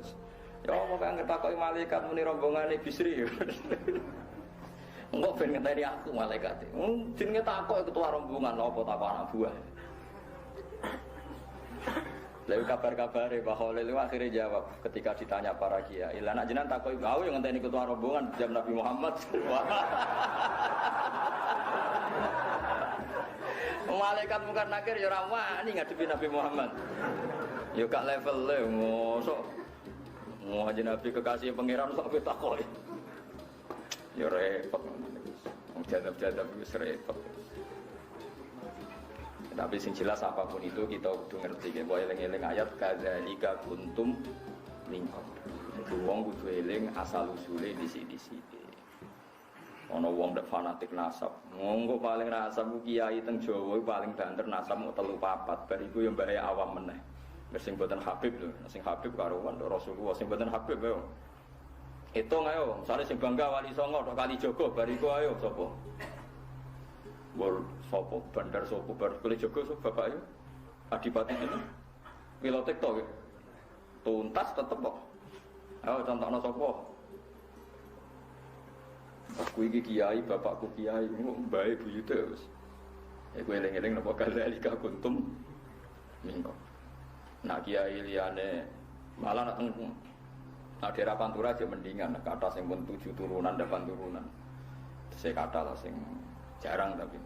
Ya kok angger takoki malaikat muni rombongane Bisri. Engkau ben ngenteni aku malaikat. Jenenge takok ketua rombongan apa takok anak buah. Lalu kabar-kabare Mbah Khalil akhirnya jawab ketika ditanya para kiai, "Lah nek jenengan takoki aku yang ngenteni ketua rombongan jam Nabi Muhammad." Malaikat mungkar nakir ya ora wani ngadepi Nabi Muhammad. Ya gak level le mosok. Aja Nabi kekasih pangeran kok takoi. Ya repot. Wong jadab-jadab wis repot. Tapi sing jelas apapun itu kita kudu ngerti bahwa eling-eling ayat kadzalika kuntum minkum. Wong kudu eling asal usule dhisik-dhisik. Ana wong nek fanatik nasab. Monggo paling nasab ku kiai teng Jawa paling banter nasab mau 3-4 bar iku ya mbake awam meneh. Sing boten Habib lho, sing Habib karuan Rasulullah sing boten Habib ayo. Hitung ayo, misale sing bangga Wali Songo tok Kalijogo bar iku ayo sapa? Bol sapa bandar sapa bar Kalijogo sapa bapak ayo? Adipati ini. Pilotek to. Tuntas tetep kok. Ayo contohno sapa? Aku iki kiai, bapakku kiai, mbae buyute wis. Iku eling-eling napa kadzalika kuntum minkum. Nah kiai liyane malah nak teng daerah Pantura aja mendingan kata sing pun 7 turunan 8 turunan. Saya kata lah sing jarang tapi.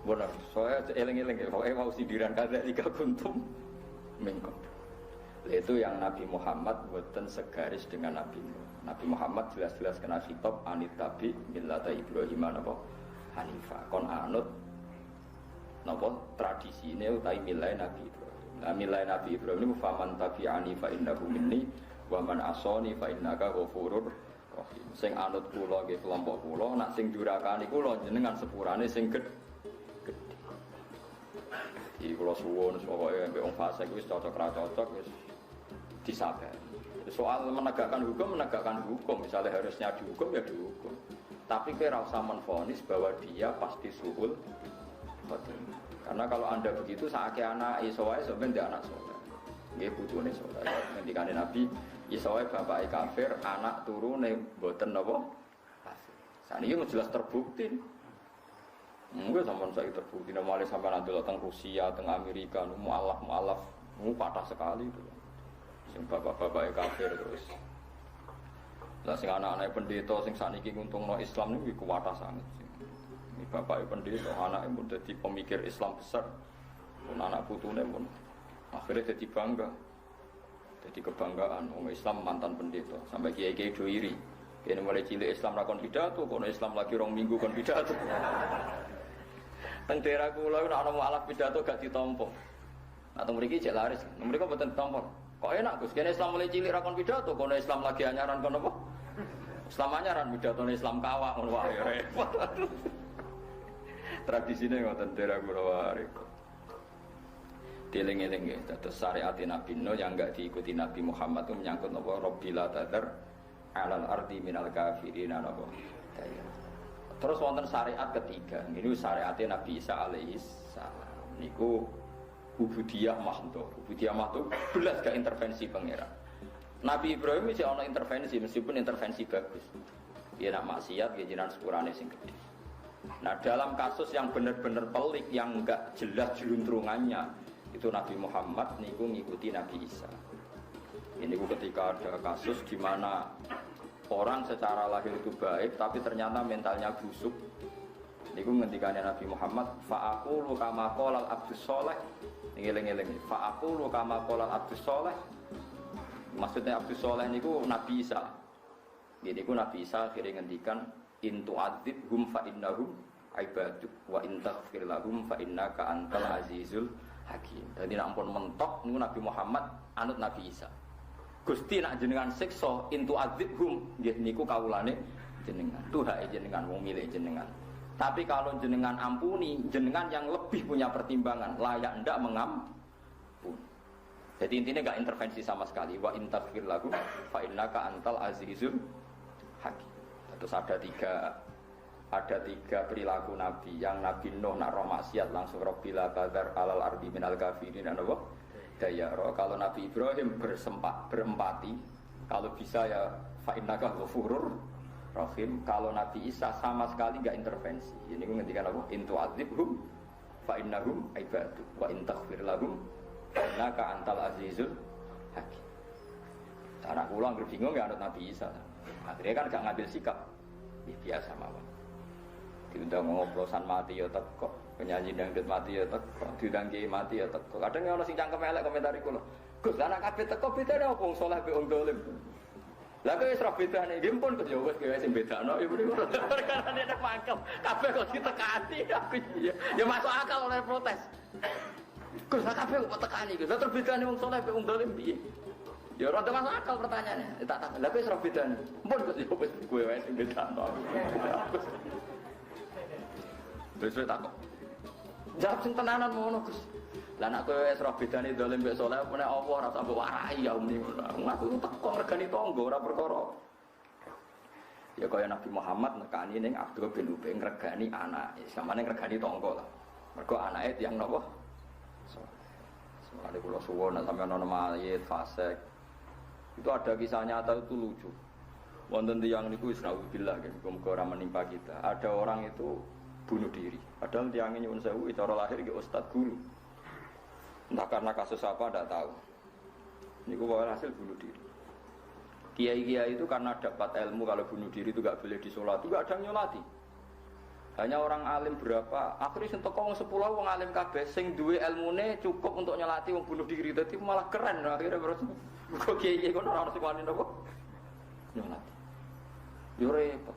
Benar, soalnya eling-eling pokoke mau sindiran kadzalika kuntum minkum. Itu yang Nabi Muhammad boten segaris dengan Nabi Nuh. Nabi Muhammad jelas-jelas kena khitab anit tabi millata Ibrahim napa Hanifah kon anut napa tradisine utawi milai Nabi Ibrahim. Nah milai Nabi Ibrahim niku faman tabi'ani fa innahu minni wa man asani fa innaka ghafurur rahim. Sing anut kula nggih kelompok kula, nak sing durakani kula jenengan sepurane sing gedhe. Iki kula suwun pokoke mbek wong fasik wis cocok ra cocok wis disabar. Soal menegakkan hukum, misalnya harusnya dihukum ya dihukum. Tapi kira usah menvonis bahwa dia pasti suhul khotimah. Karena kalau anda begitu saake anak isowae sebenarnya anak soleh. Nggih bojone soleh. Ngendikane Nabi isowae bapake kafir, anak turune mboten napa kafir. Saniki jelas terbukti. Mungkin sampean saiki terbukti nomale sampean ndelok teng Rusia, teng Amerika, mualaf, patah sekali itu. Sing bapak-bapak kafir terus. Lah sing anak-anak pendeta sing sakniki nguntungno Islam niku kuwatah sanget. Ini bapak pendeta, anake pun dadi pemikir Islam besar. Pun anak putune pun akhirnya jadi bangga. Jadi kebanggaan wong Islam mantan pendeta sampai kiai-kiai do iri. Kene mulai cilik Islam ra kon pidato, kono Islam lagi 2 minggu kon pidato. Teng daerah kula nek ana mualaf pidato gak ditampa. Nah teng mriki jek laris. Mriki mboten ditampa. Kok enak Gus, kene Islam mulai cilik ra kon pidato, kono Islam lagi anyaran kono apa? Islam anyaran pidatone Islam kawak ngono wae repot. Tradisine ngoten daerah kula wae. Dieling-eling nggih, dados syariat Nabi Nuh yang enggak diikuti Nabi Muhammad itu menyangkut apa Rabbil tadar alal ardi minal kafirin apa. Terus wonten syariat ketiga, ini syariatnya Nabi Isa alaihi salam. Niku ubudiyah mahdhur. Ubudiyah mahdhur belas gak intervensi pangeran. Nabi Ibrahim iki ana intervensi meskipun intervensi bagus. Dia nak maksiat ya jenengan sepurane sing gedhe. Nah, dalam kasus yang benar-benar pelik yang enggak jelas jeluntrungannya itu Nabi Muhammad niku ngikuti Nabi Isa. Ini ketika ada kasus di mana orang secara lahir itu baik tapi ternyata mentalnya busuk. Niku ngendikane Nabi Muhammad, fa aqulu kama qala al-abdus sholih. Ngeling-eling, fa aqulu kama qala al-abdus sholih. Maksudnya abdus sholih niku Nabi Isa. Jadi niku Nabi Isa akhirnya ngendikan in tu'adzibhum fa innahum ibaduk wa in taghfir lahum fa innaka antal azizul hakim. Jadi nek ampun mentok niku Nabi Muhammad anut Nabi Isa. Gusti nak jenengan siksa in tu'adzibhum nggih niku kawulane jenengan. Tuhake jenengan wong milik jenengan. Tapi kalau jenengan ampuni, jenengan yang lebih punya pertimbangan, layak ndak mengampun. Jadi intinya enggak intervensi sama sekali. Wa in taghfir lahum fa innaka antal azizul hakim. Terus ada tiga perilaku Nabi. Yang Nabi Nuh nak roh maksiat langsung Rabbila kadar alal ardi minal kafirin apa? Dayaro. Kalau Nabi Ibrahim berempati, kalau bisa ya fa innaka ghafurur rahim. Kalau Nabi Isa sama sekali enggak intervensi. Ini gue ngendikan apa? In tu'adzibhum fa innahum ibaduk wa in taghfir lahum fa innaka antal azizul hakim. Anak kula anggere bingung ya anut Nabi Isa. Akhirnya kan gak ngambil sikap. Biasa mawon. Diundang ngoplosan mati ya teko. Penyanyi dangdut mati ya teko, diundang kiai mati ya teko. Kadang ono sing cangkem elek komentar iku lho. Gus, anak kabeh teko bedane opo wong saleh mbek wong dolim. Lah kowe wis ora bedane, nggih pun Gus ya wis kowe sing bedakno iku niku. Perkara nek mangkel, kabeh kok ditekani aku ya. Ya masuk akal oleh protes. Gus, kabeh kok tekani Gus. Lah terus bedane wong saleh mbek wong dolim piye? Ya ora masuk akal pertanyaannya. Tak tak. Lah kowe wis ora bedane. Pun Gus ya wis kowe wae sing bedakno. Terus takok. Jawab sing tenanan ngono Gus. Lah nek kowe wis roh bedane dolim mbek saleh meneh apa ora sampe warai ya muni. Aku teko regani tangga ora perkara. Ya kaya Nabi Muhammad nekani ning Abdul bin Ubay ngregani anake. Samane ngregani tangga lah. Mergo anake tiyang napa? Soale kula suwun nek sampeyan ana mayit fasik. Itu ada kisah nyata itu lucu. Wonten tiyang niku wis naudzubillah muga ora menimpa kita. Ada orang itu bunuh diri. Padahal tiyangnya nyuwun sewu cara lahir ke ustaz guru. Entah karena kasus apa tidak tahu. Niku bawa hasil bunuh diri. Kiai-kiai itu karena dapat ilmu kalau bunuh diri itu enggak boleh disolati, enggak ada yang nyolati. Hanya orang alim berapa, akhirnya sing teko wong 10 wong alim kabeh sing duwe ilmune cukup untuk nyolati wong bunuh diri. Dadi malah keren akhirnya terus kok kiai-kiai kono ora sing wani napa nyolati. Yo repot.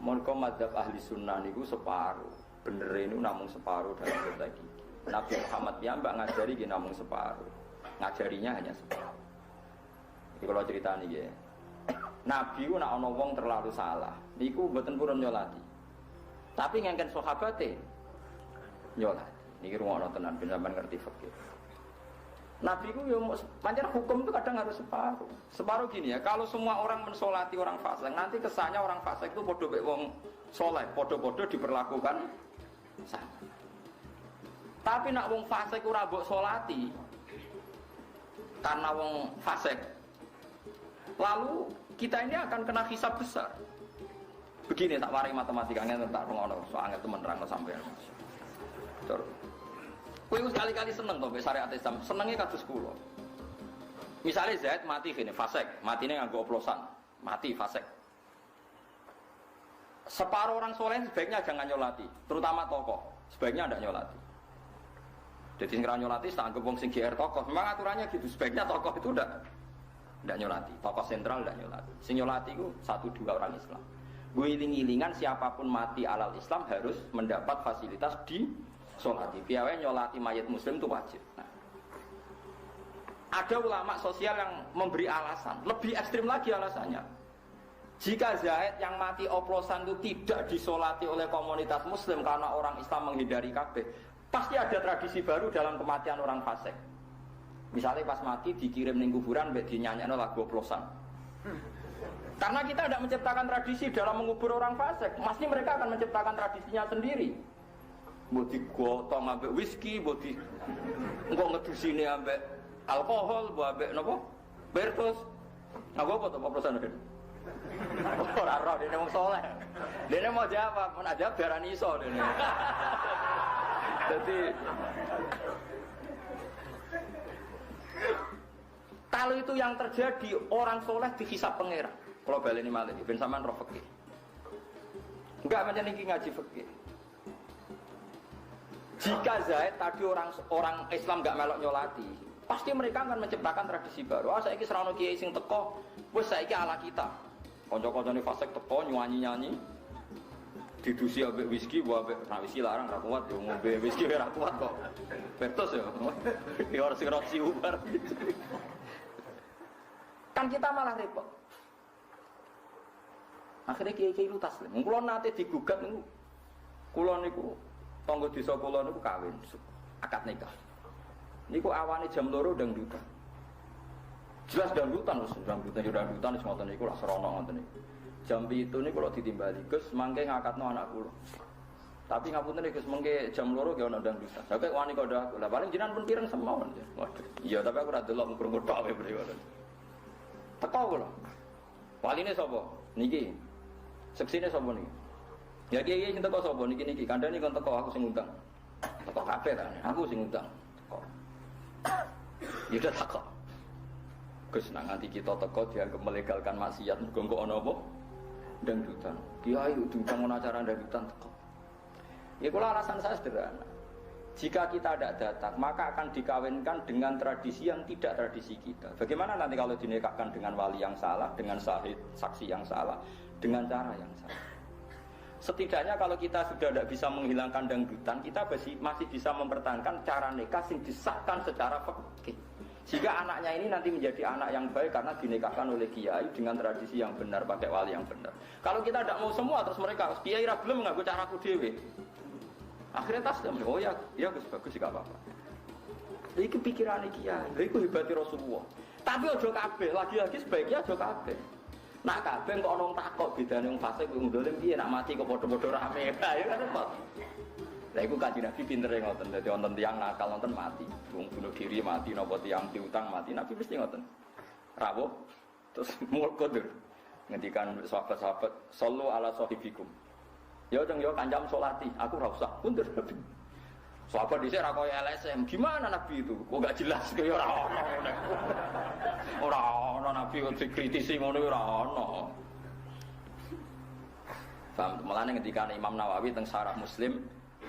Monko madzhab ahli sunnah niku separuh. Bener ini namung separuh dalam kita iki. Nabi Muhammad piyambak ngajari ki namung separuh. Ngajarinya hanya separuh. Iki kalau cerita niki ya. Nabi ku nek ana wong terlalu salah, niku mboten purun nyolati. Tapi ngengken sahabate nyolati. Niki rungokno tenan ben sampean ngerti fikih. Nabi itu ya pancen hukum itu kadang harus separuh. Separuh gini ya, kalau semua orang mensolati orang fasik, nanti kesannya orang fasik itu podo mek wong soleh, podo-podo diperlakukan sama. Tapi nak wong fasik ora mbok solati karena wong fasik, lalu kita ini akan kena hisab besar. Begini tak warai matematikanya tak ngono, soalnya temen nerangno sampean. Terus kowe sekali-kali seneng to mbek syariat Islam, senenge kados kula. Misale Zaid mati gini, fasik, matine nganggo oplosan, mati fasik. Separuh orang soleh sebaiknya jangan nyolati, terutama tokoh, sebaiknya tidak nyolati. Jadi sing nyolati tak anggap wong sing GR tokoh. Memang aturannya gitu, sebaiknya tokoh itu tidak nyolati, tokoh sentral tidak nyolati. Sing nyolati itu 1-2 orang Islam. Guling-gilingan siapapun mati alal Islam harus mendapat fasilitas di solati, piawai nyolati mayat muslim itu wajib. Nah, ada ulama sosial yang memberi alasan, lebih ekstrim lagi alasannya. Jika Zaid yang mati oplosan itu tidak disolati oleh komunitas muslim karena orang Islam menghindari kabeh, pasti ada tradisi baru dalam kematian orang fasik. Misalnya pas mati dikirim ning kuburan mbek dinyanyekno lagu oplosan. Karena kita tidak menciptakan tradisi dalam mengubur orang fasik, pasti mereka akan menciptakan tradisinya sendiri. Mbok digotong ambek whisky, mbok di engko ngedusine ambek alkohol, mbok ambek napa? Bertus. Nggo apa to oplosan iki? Ora roh dene wong saleh. Dene mau jawab, men aja berani iso dene. Jadi kalau itu yang terjadi, orang soleh dihisab pangeran. Kalau baleni malih ben sampean roh fikih. Enggak macam iki ngaji fikih. Jika Zaid tadi orang Islam enggak melok nyolati, pasti mereka akan menciptakan tradisi baru. Saiki serono kiai sing teko, wis saiki ala kita. Kanca-kancane fasik teko nyanyi-nyanyi. Didusi ambek whisky, ambek whisky larang ra kuat yo ngombe whisky ora kuat kok. Betos yo. Ya ora sing roci ubar. Kan kita malah repot. Akhirnya kiai-kiai lu taslim. Kula nate digugat niku. Kula niku tangga desa kula niku kawin, akad nikah. Niku awane jam 2 dangdutan. Jelas dangdutan wis dangdutan wis ngoten niku lak serono ngoten niku. Jam 7 niku kula ditimbali, Gus mangke ngakatno anak kula. Tapi ngapunten Gus mengke jam 2 ge ana dangdutan. Sampai wani kok aku. Lah paling jenengan pun pireng semawon. Waduh. Iya, tapi aku ora delok krungu tok wae mriki. Teko kula. Waline sapa? Niki. Seksine sapa niki? Ya kiai sing teko sapa niki kandhane kon teko aku sing ngundang. Teko kabeh ta, aku sing ngundang. Teko. Ya udah teko. Gus nang nganti kita teko dianggap melegalkan maksiat mergo ana apa? Dangdutan. Kiai diundang ana acara dangdutan teko. Ya kalau alasan saya sederhana. Jika kita tidak datang, maka akan dikawinkan dengan tradisi yang tidak tradisi kita. Bagaimana nanti kalau dinikahkan dengan wali yang salah, dengan sahid, saksi yang salah, dengan cara yang salah? Setidaknya kalau kita sudah tidak bisa menghilangkan dangdutan, kita masih bisa mempertahankan cara nikah yang disahkan secara fikih. Jika anaknya ini nanti menjadi anak yang baik karena dinikahkan oleh kiai dengan tradisi yang benar, pakai wali yang benar. Kalau kita tidak mau semua, terus mereka kiai ra belum mengaku caraku dewe. Akhirnya taslim, oh ya bagus sih gak apa-apa. Ini pikiran kiai, itu hebatnya Rasulullah. Tapi ojo kabeh, lagi-lagi sebaiknya ojo kabeh. Nak kabeh kok orang takut bedane wong fasik wong dolim piye nak mati kok padha-padha rame. Ya kan repot. Lah iku Kanjeng Nabi pintere ngoten, dadi wonten tiyang nakal wonten mati. Wong bunuh diri mati napa tiyang diutang mati, Nabi mesti ngoten. Rawuh terus mul kodur. Ngendikan sahabat-sahabat, "Shallu ala sahibikum." Ya jeng yo kancam salati, aku ora usah. Punten. Sahabat dhisik ra koyo LSM. Gimana Nabi itu? Kok enggak jelas kaya ora ono. Ora ono Nabi kok dikritisi ngono ora ono. Paham? Mulane ketika Imam Nawawi teng Syarah Muslim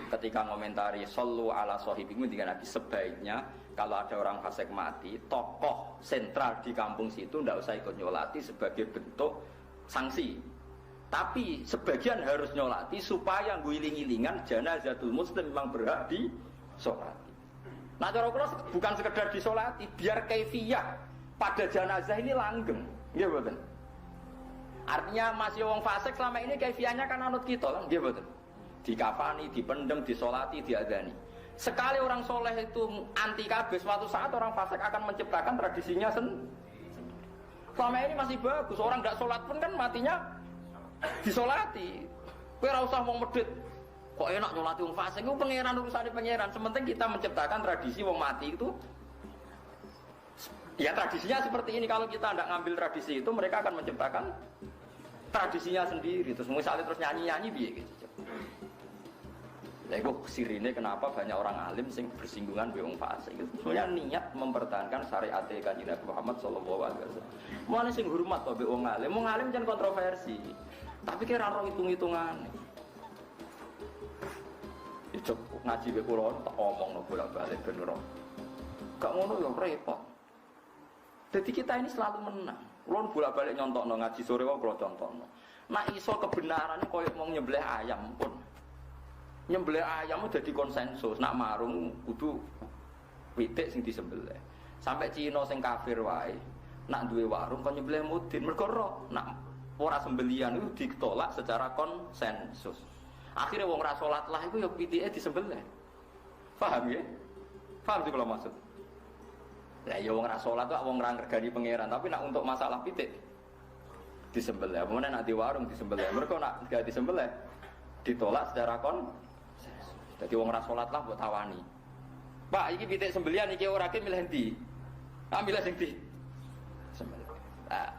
ketika ngomentari sallu ala sahibikum dengan Nabi sebaiknya kalau ada orang fasik mati, tokoh sentral di kampung situ ndak usah ikut nyolati sebagai bentuk sanksi. Tapi sebagian harus nyolati supaya guling-gilingan janazatul muslim memang berhak disolati. Nah cara kula bukan sekedar disolati, biar kaifiyah pada jenazah ini langgeng, nggih mboten. Artinya masih wong fasik selama ini kaifiyahnya kan anut kita kan, nggih mboten. Dikafani, dipendem, disolati, diadani. Sekali orang soleh itu anti kabeh, suatu saat orang fasik akan menciptakan tradisinya sendiri. Selama ini masih bagus, orang tidak sholat pun kan matinya disolati. Kowe ora usah wong medhit. Kok enak nyolati wong fasik, iku pangeran urusane pangeran. Sementing kita menciptakan tradisi wong mati itu. Ya tradisinya seperti ini. Kalau kita tidak ngambil tradisi itu, mereka akan menciptakan tradisinya sendiri. Terus misalnya terus nyanyi-nyanyi piye gitu. Lah iku sirine kenapa banyak orang alim sing bersinggungan dengan wong fasik. Itu sebenarnya niat mempertahankan syariat Kanjeng Nabi Muhammad sallallahu alaihi wasallam. Mulane sing hormat to mbek wong alim. Wong alim jan kontroversi. Tapi kira ora hitung-hitungan. Ijok ngaji mbek kula tak omongno bolak-balik ben ora. Gak ngono ya repot. Jadi kita ini selalu menang. Kula bolak-balik nyontokno ngaji sore wae kula contohno. Nek iso kebenarannya koyo mau nyembelih ayam pun. Nyembelih ayam udah di konsensus. Nak marung kudu pitik sing disembelih. Sampai Cina sing kafir wae nak duwe warung kon nyembelih mudin mergo ro nak ora sembelian itu ditolak secara konsensus. Akhirnya wong ra salat lah iku ya pitike disembelih. Paham ya? Paham sih kalau maksud. Lah ya wong ra salat kok wong ra ngregani pangeran, tapi nak untuk masalah pitik disembelih. Apa meneh nak di warung disembelih. Mergo nak gak disembelih ditolak secara konsensus. Jadi wong ra salat lah mbok tawani. Pak, iki pitik sembelian iki ora ki milih ndi? Ambil sing ndi? Sembelih. Nah,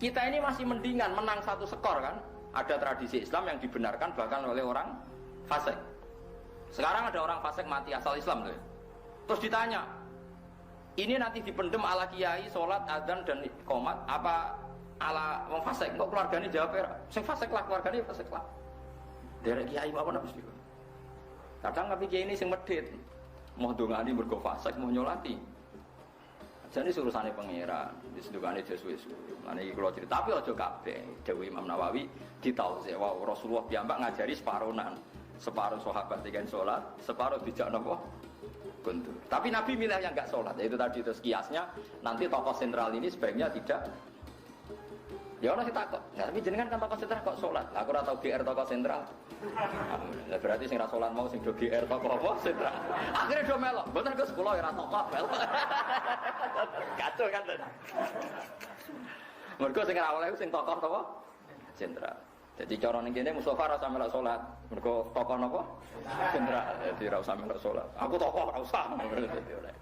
kita ini masih mendingan menang satu skor kan? Ada tradisi Islam yang dibenarkan bahkan oleh orang fasik. Sekarang ada orang fasik mati asal Islam tuh. Terus ditanya, ini nanti dipendem ala kiai, sholat, adzan dan qomat apa ala wong fasik? Kok keluarganya jawab sing fasik lah, keluarganya fasik lah. Derek kiai apa napa sih? Kadang tapi kiai ini sing medhit. Mau dongani mergo fasik mau nyolati. Jadi urusane pangeran, disendukane Yesus. Lan iki kula cerita, tapi aja kabeh. Dawuh Imam Nawawi ditausi wae Rasulullah piyambak ngajari separonan. Separuh sahabat dengan sholat, separuh dijak napa? Guntur. Tapi Nabi milih yang enggak sholat. Yaitu tadi terus kiasnya nanti tokoh sentral ini sebaiknya tidak. Ya orang kita kok. Nah, tapi jenengan kan tokoh sentral kok sholat. Aku ora tau GR tokoh sentral. Nah, berarti sing ra sholat mau sing do GR tokoh apa sentral. Akhirnya do melok. Mboten Gus kula ora tokoh melok. Kacau kan. Mergo sing ra oleh sing tokoh apa? Sentral. Jadi cara ning kene Mustofa ra usah melok salat. Mergo tokoh napa? Sentral. Jadi ra usah melok salat. Aku tokoh ra usah. Dadi oleh.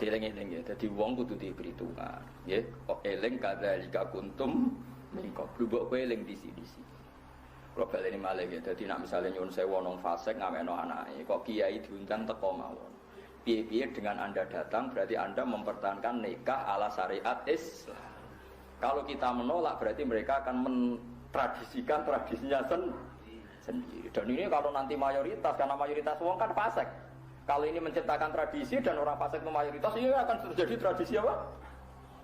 Eling-eling ya, jadi wong kudu diperhitungan, ya. Kok eling kadzalika kuntum min qablu mbok kowe eling disi-disi. Kalau baleni malih ya, jadi nak misalnya nyuwun sewu nang fasik ngawekno anake, kok kiai diundang teko mawon. Piye-piye dengan Anda datang berarti Anda mempertahankan nikah ala syariat Islam. Kalau kita menolak berarti mereka akan mentradisikan tradisinya sendiri. sendiri. Dan ini kalau nanti mayoritas, karena mayoritas wong kan fasik. Kalau ini menciptakan tradisi dan orang fasik itu mayoritas, ini akan terjadi tradisi apa?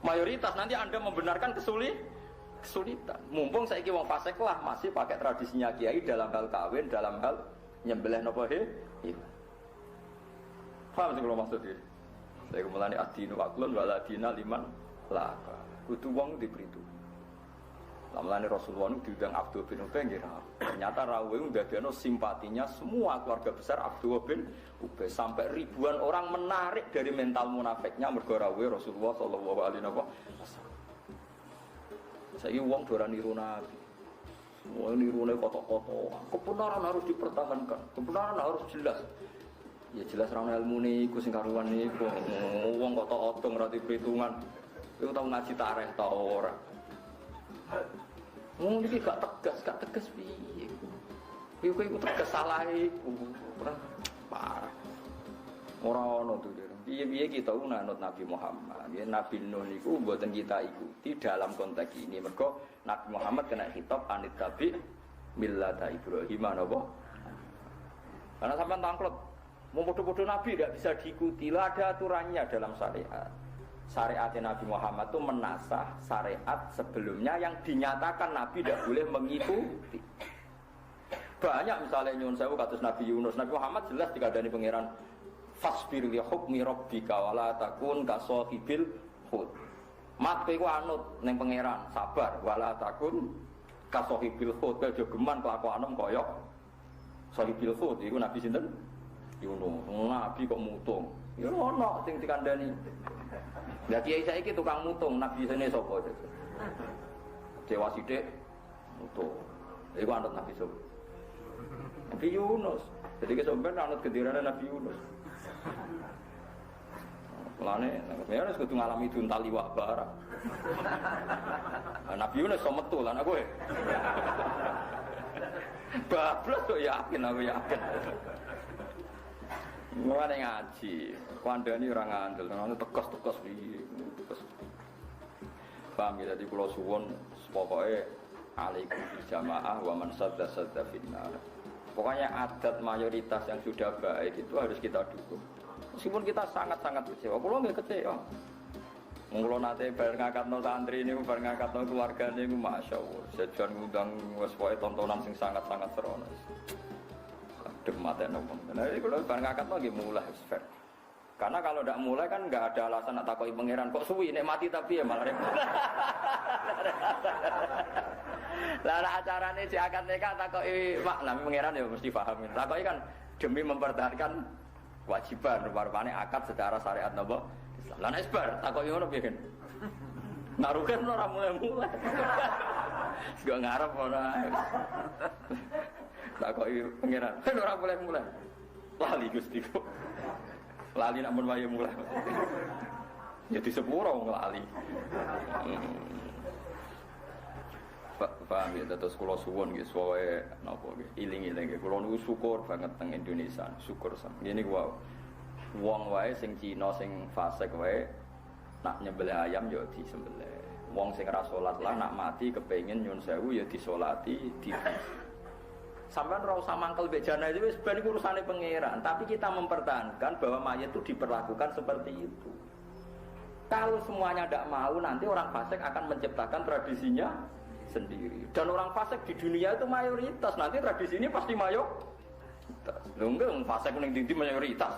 Mayoritas. Nanti Anda membenarkan kesulitan. Mumpung saiki wong fasik lah masih pakai tradisinya kiai dalam hal kawin, dalam hal nyembelih napa iya. Paham sing kula maksud iki? Saya kemulane adinu aklun wala dina liman laka. Kudu wong dipritu. Lamlane Rasulullah itu diundang Abdul bin Ubay nggih. Ternyata rawuhe ndadekno simpatinya semua keluarga besar Abdul bin Ubay sampai ribuan orang menarik dari mental munafiknya mergo rawuhe Rasulullah sallallahu alaihi wasallam. Saiki wong ora niru Nabi. Semua nirune kotok-kotok. Kebenaran harus dipertahankan. Kebenaran harus jelas. Ya jelas ra ilmune iku sing karuan niku. Wong kotok-kotok ora diperhitungan. Iku tau ngaji tarikh ta ora? Wong iki gak tegas piye. Iku tegas salah iku. Parah. Ora ono to. Piye-piye kita nganut Nabi Muhammad. Ya Nabi Nuh niku mboten kita ikuti dalam konteks ini. Mergo Nabi Muhammad kena khitab anit tabi millata Ibrahim napa? Karena sampean tangklot mau bodoh-bodoh Nabi tidak bisa diikuti. Lah ada aturannya dalam syariat. Syariat Nabi Muhammad itu menasah syariat sebelumnya yang dinyatakan Nabi tidak boleh mengikuti. Banyak misalnya nyuwun sewu kados Nabi Yunus, Nabi Muhammad jelas dikandani pangeran fasbir li hukmi rabbika wala takun ka sahibil hud. Mat kowe anut ning pangeran, sabar wala takun ka sahibil hud, aja geman kelakuanem kaya sahibil hud. Iku Nabi sinten? Yunus. Nabi kok mutung. Ya ono sing dikandani. Lah kiai saiki tukang mutung, Nabi sene sapa? Dewa sithik mutung. Iku anut Nabi sapa? Nabi Yunus. Jadi kesampean anut gendirane Nabi Yunus. Mulane nek wis kudu ngalami duntal liwak barang. Nabi Yunus iso metu lan aku. Bablas kok yakin aku yakin. Mulane ngaji, kandhani ora ngandel, ngono tekos-tekos piye, tekos. Paham ya, dadi kula suwun pokoke alaikum jamaah wa man sadda finnar. Pokoknya adat mayoritas yang sudah baik itu harus kita dukung. Meskipun kita sangat-sangat kecewa, kula nggih kecewa. Mula nate bareng ngakatno santri niku bareng ngakatno keluarga niku masyaallah. Sejan ngundang wis pokoke tontonan sing sangat-sangat serono. Demateno wong. Nah iki kula bareng ngakatno nggih mulai fair. Karena kalau tidak mulai kan nggak ada alasan nak takoki pangeran kok suwi nek mati tapi ya malah repot. Lah acarane si akad nikah takoki makna pangeran ya mesti paham. Takoki kan demi mempertahankan kewajiban rupane akad secara syariat napa Islam. Lah nek isbar takoki ngono piye kan? Narukan ora mulai-mulai. Gak ngarep ora. Takoki pangeran, ora mulai-mulai. Lali Gusti kok. Lali nak mun wae mulai. Ya di sepuro wong lali. Paham ya, terus kula suwun nggih suwe napa nggih iling-iling nggih kula niku syukur banget teng Indonesia, syukur sam. Ngene ku wae. Wong wae sing Cina sing fasik wae nak nyembelih ayam ya disembelih. Wong sing ora salat lah nak mati kepengin nyun sewu ya disolati, sampean ora usah mangkel mbek jana itu wis ben iku urusane pangeran, tapi kita mempertahankan bahwa mayat itu diperlakukan seperti itu. Kalau semuanya tidak mau, nanti orang fasik akan menciptakan tradisinya sendiri. Dan orang fasik di dunia itu mayoritas, nanti tradisi ini pasti mayoritas. Lho enggak fasik ning ndi mayoritas.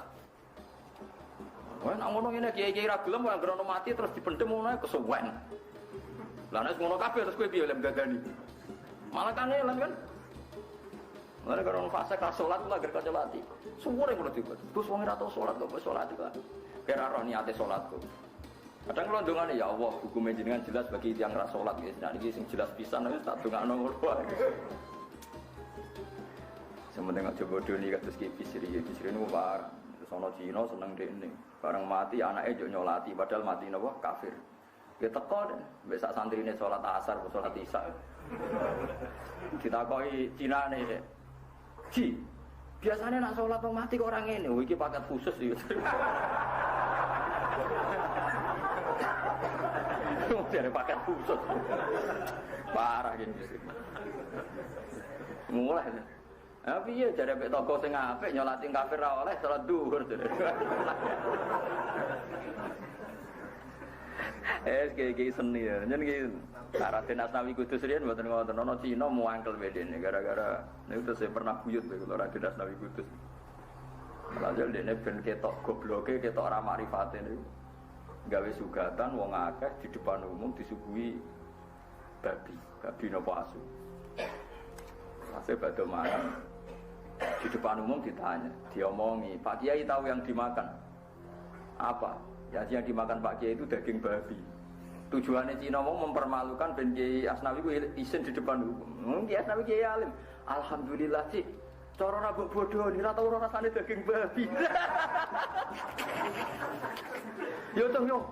Wah, nak ngono ngene kiai-kiai ra gelem ora grono mati terus dipendhem ngono kesuwen. Lah nek ngono kabeh terus kowe piye lem gagani. Malah kan elan kan. Lah karo fase ka salat ku agar kacolati. Suwure ngono dibuat. Terus wong ora tau salat kok salat kok. Kira roh niate salatku. Kadang kula ndongane ya Allah, hukume jenengan jelas bagi tiyang ra salat nggih. Nah iki sing jelas pisan wis tak dongakno ngono wae. Sementing aja bodho ni kados ki Bisri niku parah. Terus ana Cina seneng dekne. Bareng mati anake yo nyolati padahal mati napa kafir. Ya teko deh, mbek sak santrine salat asar, salat isya. Ditakoki Cinane deh. Ji, biasanya nak sholat wong mati kok orang ini, iki paket khusus iki. Dari paket khusus. Parah gini. Mulai. Ah piye jare mek toko sing apik nyolati kafir ra oleh salat dhuwur. Kayak seni ya. Nyen iki Raden Asnawi Kudus riyen mboten ngoten ana Cina muangkel bedene gara-gara niku saya pernah buyut lho kalau Raden Asnawi Kudus. Lalu dene ben ketok gobloke ketok ora makrifate niku. Gawe sugatan wong akeh di depan umum disuguhi babi napa asu. Masih badhe mangan. Di depan umum ditanya, diomongi, Pak Kiai tahu yang dimakan apa? Ya yang dimakan Pak Kiai itu daging babi. Tujuannya Cina mau mempermalukan Ben Kiai Asnawi ku isin di depan umum. Kiai Asnawi Kiai alim. Alhamdulillah sih. Cara ra bodoh ni ra tau rasane daging babi. Yo tong yo.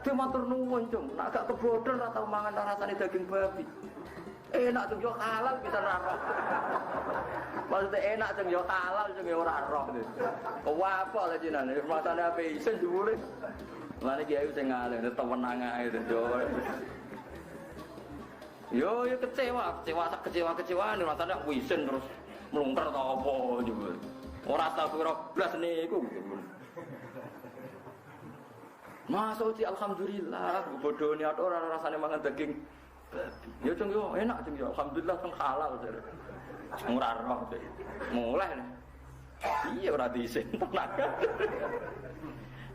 Dia matur nuwun, Cung. Nek gak kebodhon ra tau mangan rasane daging babi. Enak tuh yo halal bisa ra roh. Maksudnya enak tuh yo halal sing yo ora roh. Wah apa lah jenenge masane ape isin jebule. Lane kiai sing ngalim temenang ae to. Yo kecewa rasane wisen terus mlungker ta apa jebule. Ora astagfirullah blas niku. Masuk di alhamdulillah bodone ora rasane mangan daging babi. Ya Cung yo enak Cung yo alhamdulillah teng halal jare. Ora roh mulai. Iya ora diisin tenaga.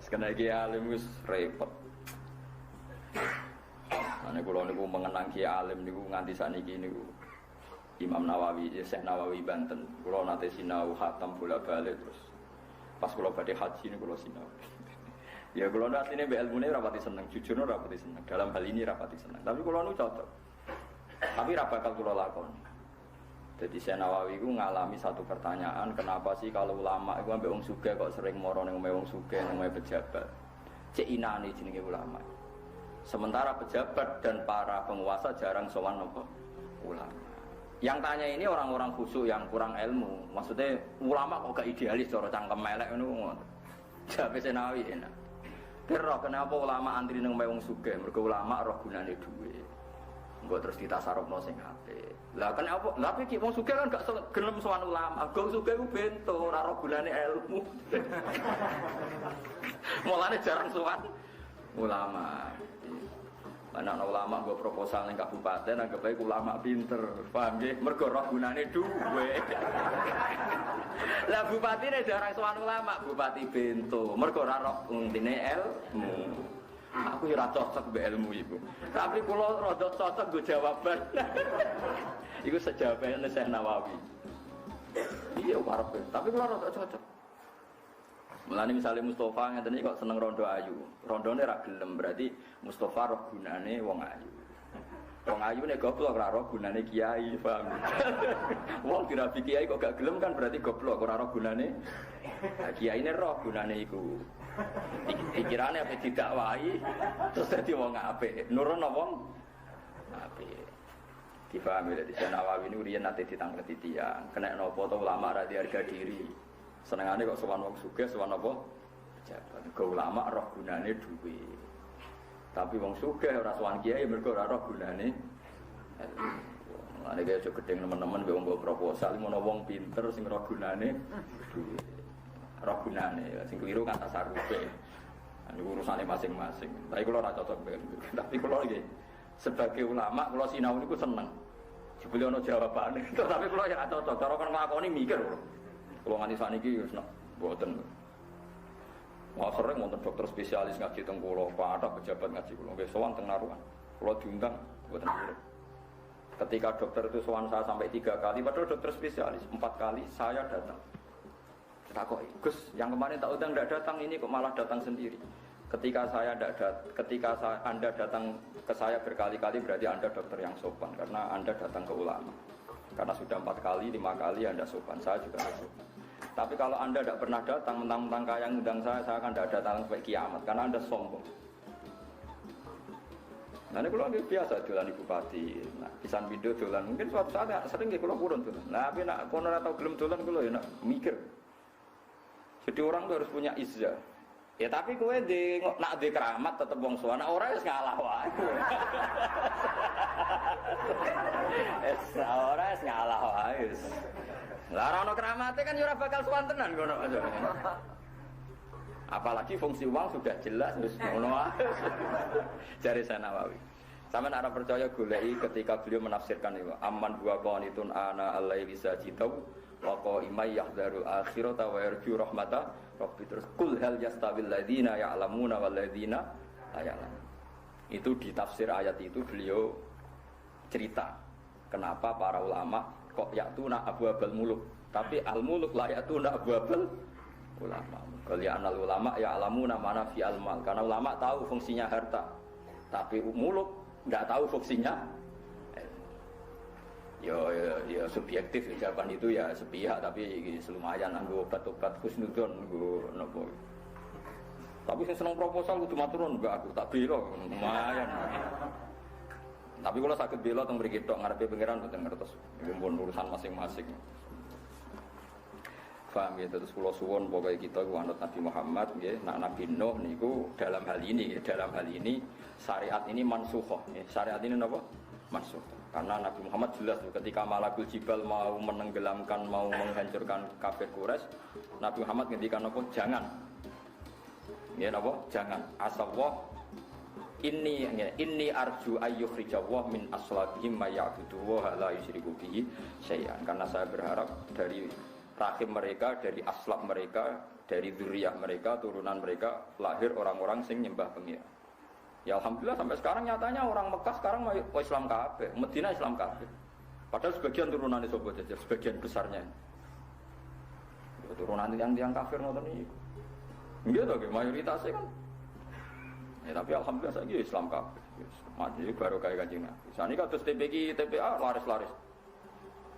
Sekena iki alim wis repot. Ane kula niku mengenang Ki Alim niku nganti sakniki niku Imam Nawawi, Syekh Nawawi Banten. Kula nate sinau khatam bolak-balik terus pas kula badhe haji niku kula sinau. Ya kula asline mbek ilmune ora pati seneng, jujur ora pati seneng. Dalam hal ini ora pati seneng. Tapi kula nu cocok. Tapi ora bakal kula lakoni. Jadi Syekh Nawawi ku ngalami satu pertanyaan, kenapa sih kalau ulama iku ambek wong sugih kok sering moro ning omahe wong sugih ning omahe pejabat. Cek inane jenenge ulama. Sementara pejabat dan para penguasa jarang sowan nopo ulama. Yang tanya ini orang-orang khusyuk yang kurang ilmu. Maksudnya ulama kok gak idealis cara cangkem elek ngono. Jawabe Syekh Nawawi enak. Kira kenapa ulama antri nang wong sugih? Mergo ulama roh gunane dhuwit. Engko terus ditasarufno sing apik. Lah kenapa? Lah iki wong sugih kan gak gelem sowan ulama. Wong sugih ku bento ora roh gunane ilmu. Mulane jarang sowan ulama. Anak ulama gue proposal ning kabupaten anggap bae ulama pinter. Paham nggih? Mergo roh gunane dhuwit. Lah bupatine jarang sowan ulama, bupati bento. Mergo ora roh intine ilmu. Aku ora cocok mbek ilmu iku. Tapi kula rada cocok nggo jawaban. Iku sejawabane Syekh Nawawi. Iya karepe, tapi kula rada cocok. Mulane misalnya Mustafa ngeten iki kok seneng rondo ayu. Rondone ra gelem berarti Mustafa roh gunane wong ayu. Wong ayu nek goblok ora roh gunane kiai, paham. Wong dirabi kiai kok gak gelem kan berarti goblok ora roh gunane. Nah, kiyaine roh gunane iku. Pikirane apa didakwahi terus dadi wong apik. Nurono wong apik. Dipahami dari Syekh Nawawi niku riyen nate ditangkleti tiyang. Kena napa to ulama ra diharga diri. Senengane kok sowan wong sugih sowan apa? Pejabat. Go ulama roh gunane dhuwit. Tapi wong sugih ora sowan kiai mergo ora roh gunane. Ane kaya aja gedeng teman-teman mbek wong proposal ngono wong pinter sing roh gunane dhuwit. Roh gunane sing keliru kan tasarufe. Niku urusane masing-masing. Tapi kula ora cocok mbek. Tapi kula iki sebagai ulama kula sinau niku seneng. Jebule ana jawabane. Tapi kula ya ora cocok. Cara kon nglakoni mikir. Kalau nganti saat ini, buatan. Wah sering wonten dokter spesialis ngaji teng kula, ada pejabat ngaji kula. Nggih sowan teng Naruan. Kula diundang buatan kula. Ketika dokter itu sowan saya sampai 3 kali, padahal dokter spesialis 4 kali saya datang. Takoki, Gus, yang kemarin tak undang tidak datang ini kok malah datang sendiri. Ketika Anda datang ke saya berkali-kali berarti Anda dokter yang sopan karena Anda datang ke ulama. Karena sudah 4 kali, 5 kali Anda sopan, saya juga sopan. Tapi kalau Anda tidak pernah datang, mentang-mentang kaya ngundang saya akan tidak datang sampai kiamat karena Anda sombong. Nah ini kalau biasa dolan bupati, nah pisan video dolan, mungkin suatu saat sering kalau kurun dolan. Nah tapi nak kono atau gelem dolan kalau ya nak mikir. Jadi orang tuh harus punya izzah. Ya tapi kowe nak di keramat tetep wong suwana ora wis ngalah wae. Ora wis ngalah wae. Lah ora ono keramate kan ora bakal suwantenan ngono. Apalagi fungsi uang sudah jelas wis ngono ae. Jare Nawawi. Sampeyan ora percaya goleki ketika beliau menafsirkan itu amman huwa qanitun ana al-laili sajidau wa qa'imay yahdharu akhirata wa yarju rahmata rabbi terus kul hal yastawil ladzina ya'lamuna wal ladzina la ya'lamun. Itu di tafsir ayat itu beliau cerita kenapa para ulama kok ya'tuna abwabal muluk tapi al-muluk la ya'tuna abwabal ulama. Kalian ulama ya'lamuna mana fi al-mal karena ulama tahu fungsinya harta tapi muluk enggak tahu fungsinya. Ya subjektif jawaban itu ya sepihak tapi lumayan anggo obat-obat husnudon nggo napa. Tapi sing seneng proposal kudu maturun mbak aku tak bela lumayan. Tapi kalau sakit bela teng mriki tok ngarepe pangeran mboten ngertos. Iku pun urusan masing-masing. Paham ya terus kula suwun pokoke kita ku anut Nabi Muhammad nggih nak Nabi Nuh niku dalam hal ini syariat ini mansukh nggih. Syariat ini napa? Mansukh. Karena Nabi Muhammad jelas ketika Malakul Jibal mau menenggelamkan, mau menghancurkan kafir Quraisy, Nabi Muhammad ngendikan apa? Jangan. Ya napa? Jangan. Asawah inni arju ayyukhrijawah min aslabihim may ya'budu wa la yusyriku bihi syai'an. Karena saya berharap dari rahim mereka, dari aslab mereka, dari dzurriyyah mereka, turunan mereka lahir orang-orang sing nyembah pengira. Ya alhamdulillah sampai sekarang nyatanya orang Mekah sekarang mau Islam kabeh, Madinah Islam kabeh. Padahal sebagian turunan itu sobat jajar, sebagian besarnya. Ya, turunan yang kafir ngoten iki. Nggih to, mayoritasnya kan. Ya tapi alhamdulillah saiki Islam kabeh. Mati baru kaya Kanjeng Nabi. Sane kados TPQ, TPA laris-laris.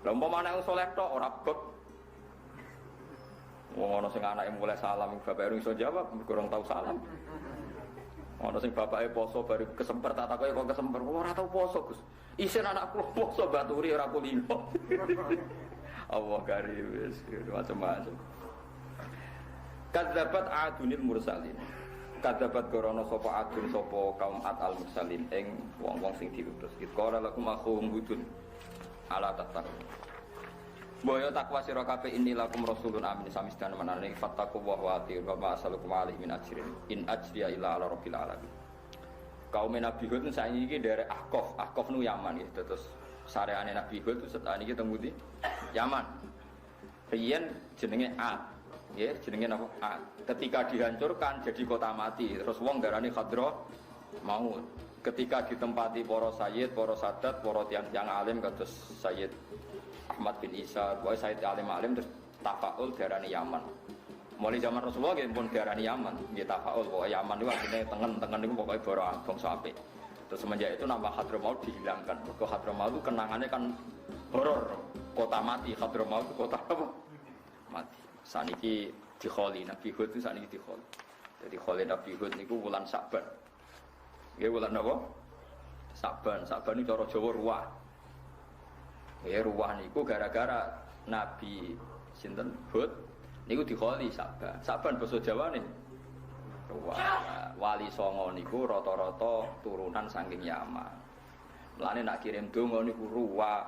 Lah umpama ana saleh tok ora bek. Wong ana sing anake mulai salam bapak iso jawab, kurang tahu salam. Ana sing bapake poso baru kesemper tak takoki kok kesemper ora tau poso Gus. Isin anakku poso baturi ora kulino. Allah karim wis macam-macam. Kadzabat adunil mursalin. Kadzabat korona sapa adun sapa kaum al mursalin ing wong-wong sing diutus. Qala lakum akhum budun ala tatak. Boyo takwa sira kabeh inni lakum rasulun amin samisdan manane fattaqu wa atiiu wa ma asalukum alaihi min ajrin in ajriya illa ala rabbil alamin. Kaum Nabi Hud saiki iki derek Ahqaf nu Yaman ya terus sareane Nabi Hud setane iki teng pundi Yaman. Riyen jenenge Ad nggih jenenge napa Ad. Ketika dihancurkan jadi kota mati terus wong darani Khadra maut. Ketika ditempati para sayyid, para sadat, para tiyang-tiyang alim kados Sayyid Ahmad bin Isa, boy Said alim-alim terus tafaul darani Yaman. Mulai zaman Rasulullah nggih pun darani Yaman, nggih tafaul bahwa Yaman itu artinya tengen niku pokoke bangsa apik. Terus semenjak itu nama Hadramaut dihilangkan. Mergo Hadramaut itu kenangannya kan horor, kota mati. Hadramaut itu kota apa? Mati. Saniki dikholi Nabi Hud itu saniki dikholi. Jadi kholi Nabi Hud niku wulan Sa'ban. Nggih wulan apa? Sa'ban. Sa'ban itu cara Jawa ruwah. Ya ruwah niku gara-gara Nabi sinten Hud niku dikholi Sa'ban. Sa'ban basa Jawane ruwah. Wali Songo niku rata-rata turunan saking Yaman. Mulane nak kirim donga niku ruwah.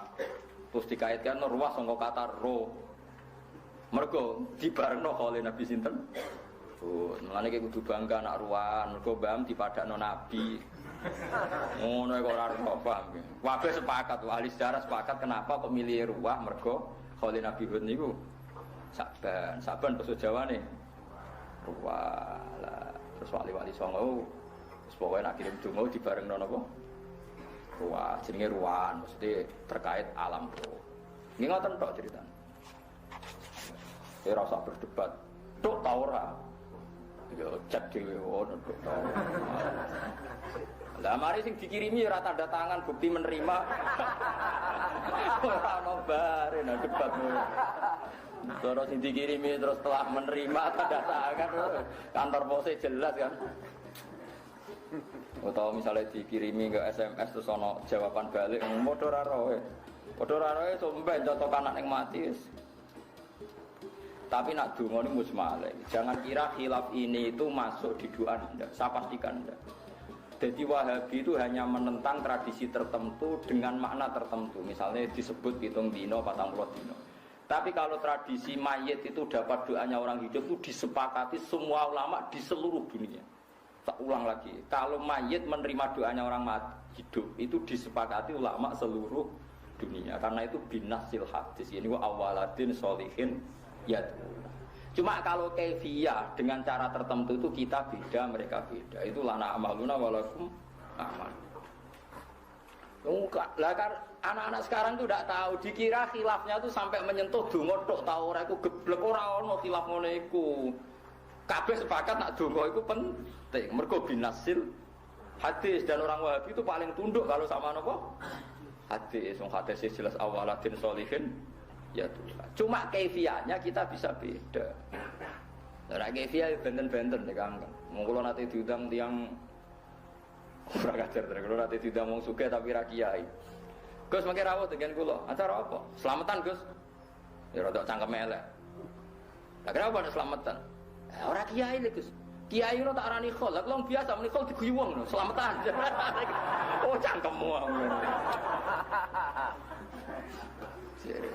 Terus dikaitkan ruwah saka kata ro. Mergo dibarengno kholi Nabi sinten Hud. Mulane ki kudu bangga nak ruwah mergo mbam dipadakno Nabi. Ngono kok ora paham. Kabeh sepakat, ahli sejarah sepakat kenapa kok milih ruwah mergo kholi Nabi Hud niku Sa'ban. Sa'ban basa Jawane ruwah. Lah terus wali-wali Songo wis pokoke nak kirim donga dibarengno napa? Ruwah, jenenge ruwahan, mesti terkait alam roh. Nggih ngoten tok ceritane. Ora usah berdebat. Tok ta ora? Ya cek dhewe ngono tok. Lah mari sing dikirimi ora tanda tangan bukti menerima. Ora ono bare nah debatmu. Terus sing dikirimi terus telah menerima tanda tangan kantor pos jelas kan. Atau misalnya dikirimi ke SMS terus ono jawaban balik padha ora roe. Padha ora roe somben cocokan anak ning mati. Tapi nak donga niku musmale. Jangan kira khilaf ini itu masuk di doa Anda. Saya pastikan enggak. Jadi Wahabi itu hanya menentang tradisi tertentu dengan makna tertentu. Misalnya disebut hitung dino, 40 dino. Tapi kalau tradisi mayit itu dapat doanya orang hidup itu disepakati semua ulama di seluruh dunia. Tak ulang lagi. Kalau mayit menerima doanya orang hidup itu disepakati ulama seluruh dunia. Karena itu binasil hadis. Ini wa awaladin sholihin yad'u. Cuma kalau kaifiyah dengan cara tertentu itu kita beda, mereka beda. Itu lana amaluna walakum amal. Lah kan anak-anak sekarang tuh tidak tahu, dikira khilafnya tuh sampai menyentuh donga tok ta ora iku geblek ora ono khilaf ngono iku. Kabeh sepakat nak donga iku penting. Mergo binasil hadis dan orang Wahabi itu paling tunduk kalau sama napa? Hadis. Wong hadis jelas awaladin sholihin ya tuh. Cuma kaifiyahnya kita bisa beda. Ora kaifiyah benten-benten nek Kang. Mung kula nate diundang tiyang ora kajar terus kula nate diundang wong sugih tapi ra kiai. Gus mangke rawuh dengan kula. Acara apa? Selamatan, Gus. Ya rada cangkeme elek. Lah kenapa ada selamatan? Ora kiai lho, Gus. Kiai ora tak arani khol. Lah wong biasa muni khol diguyu wong lho, selamatan. Oh, cangkemmu.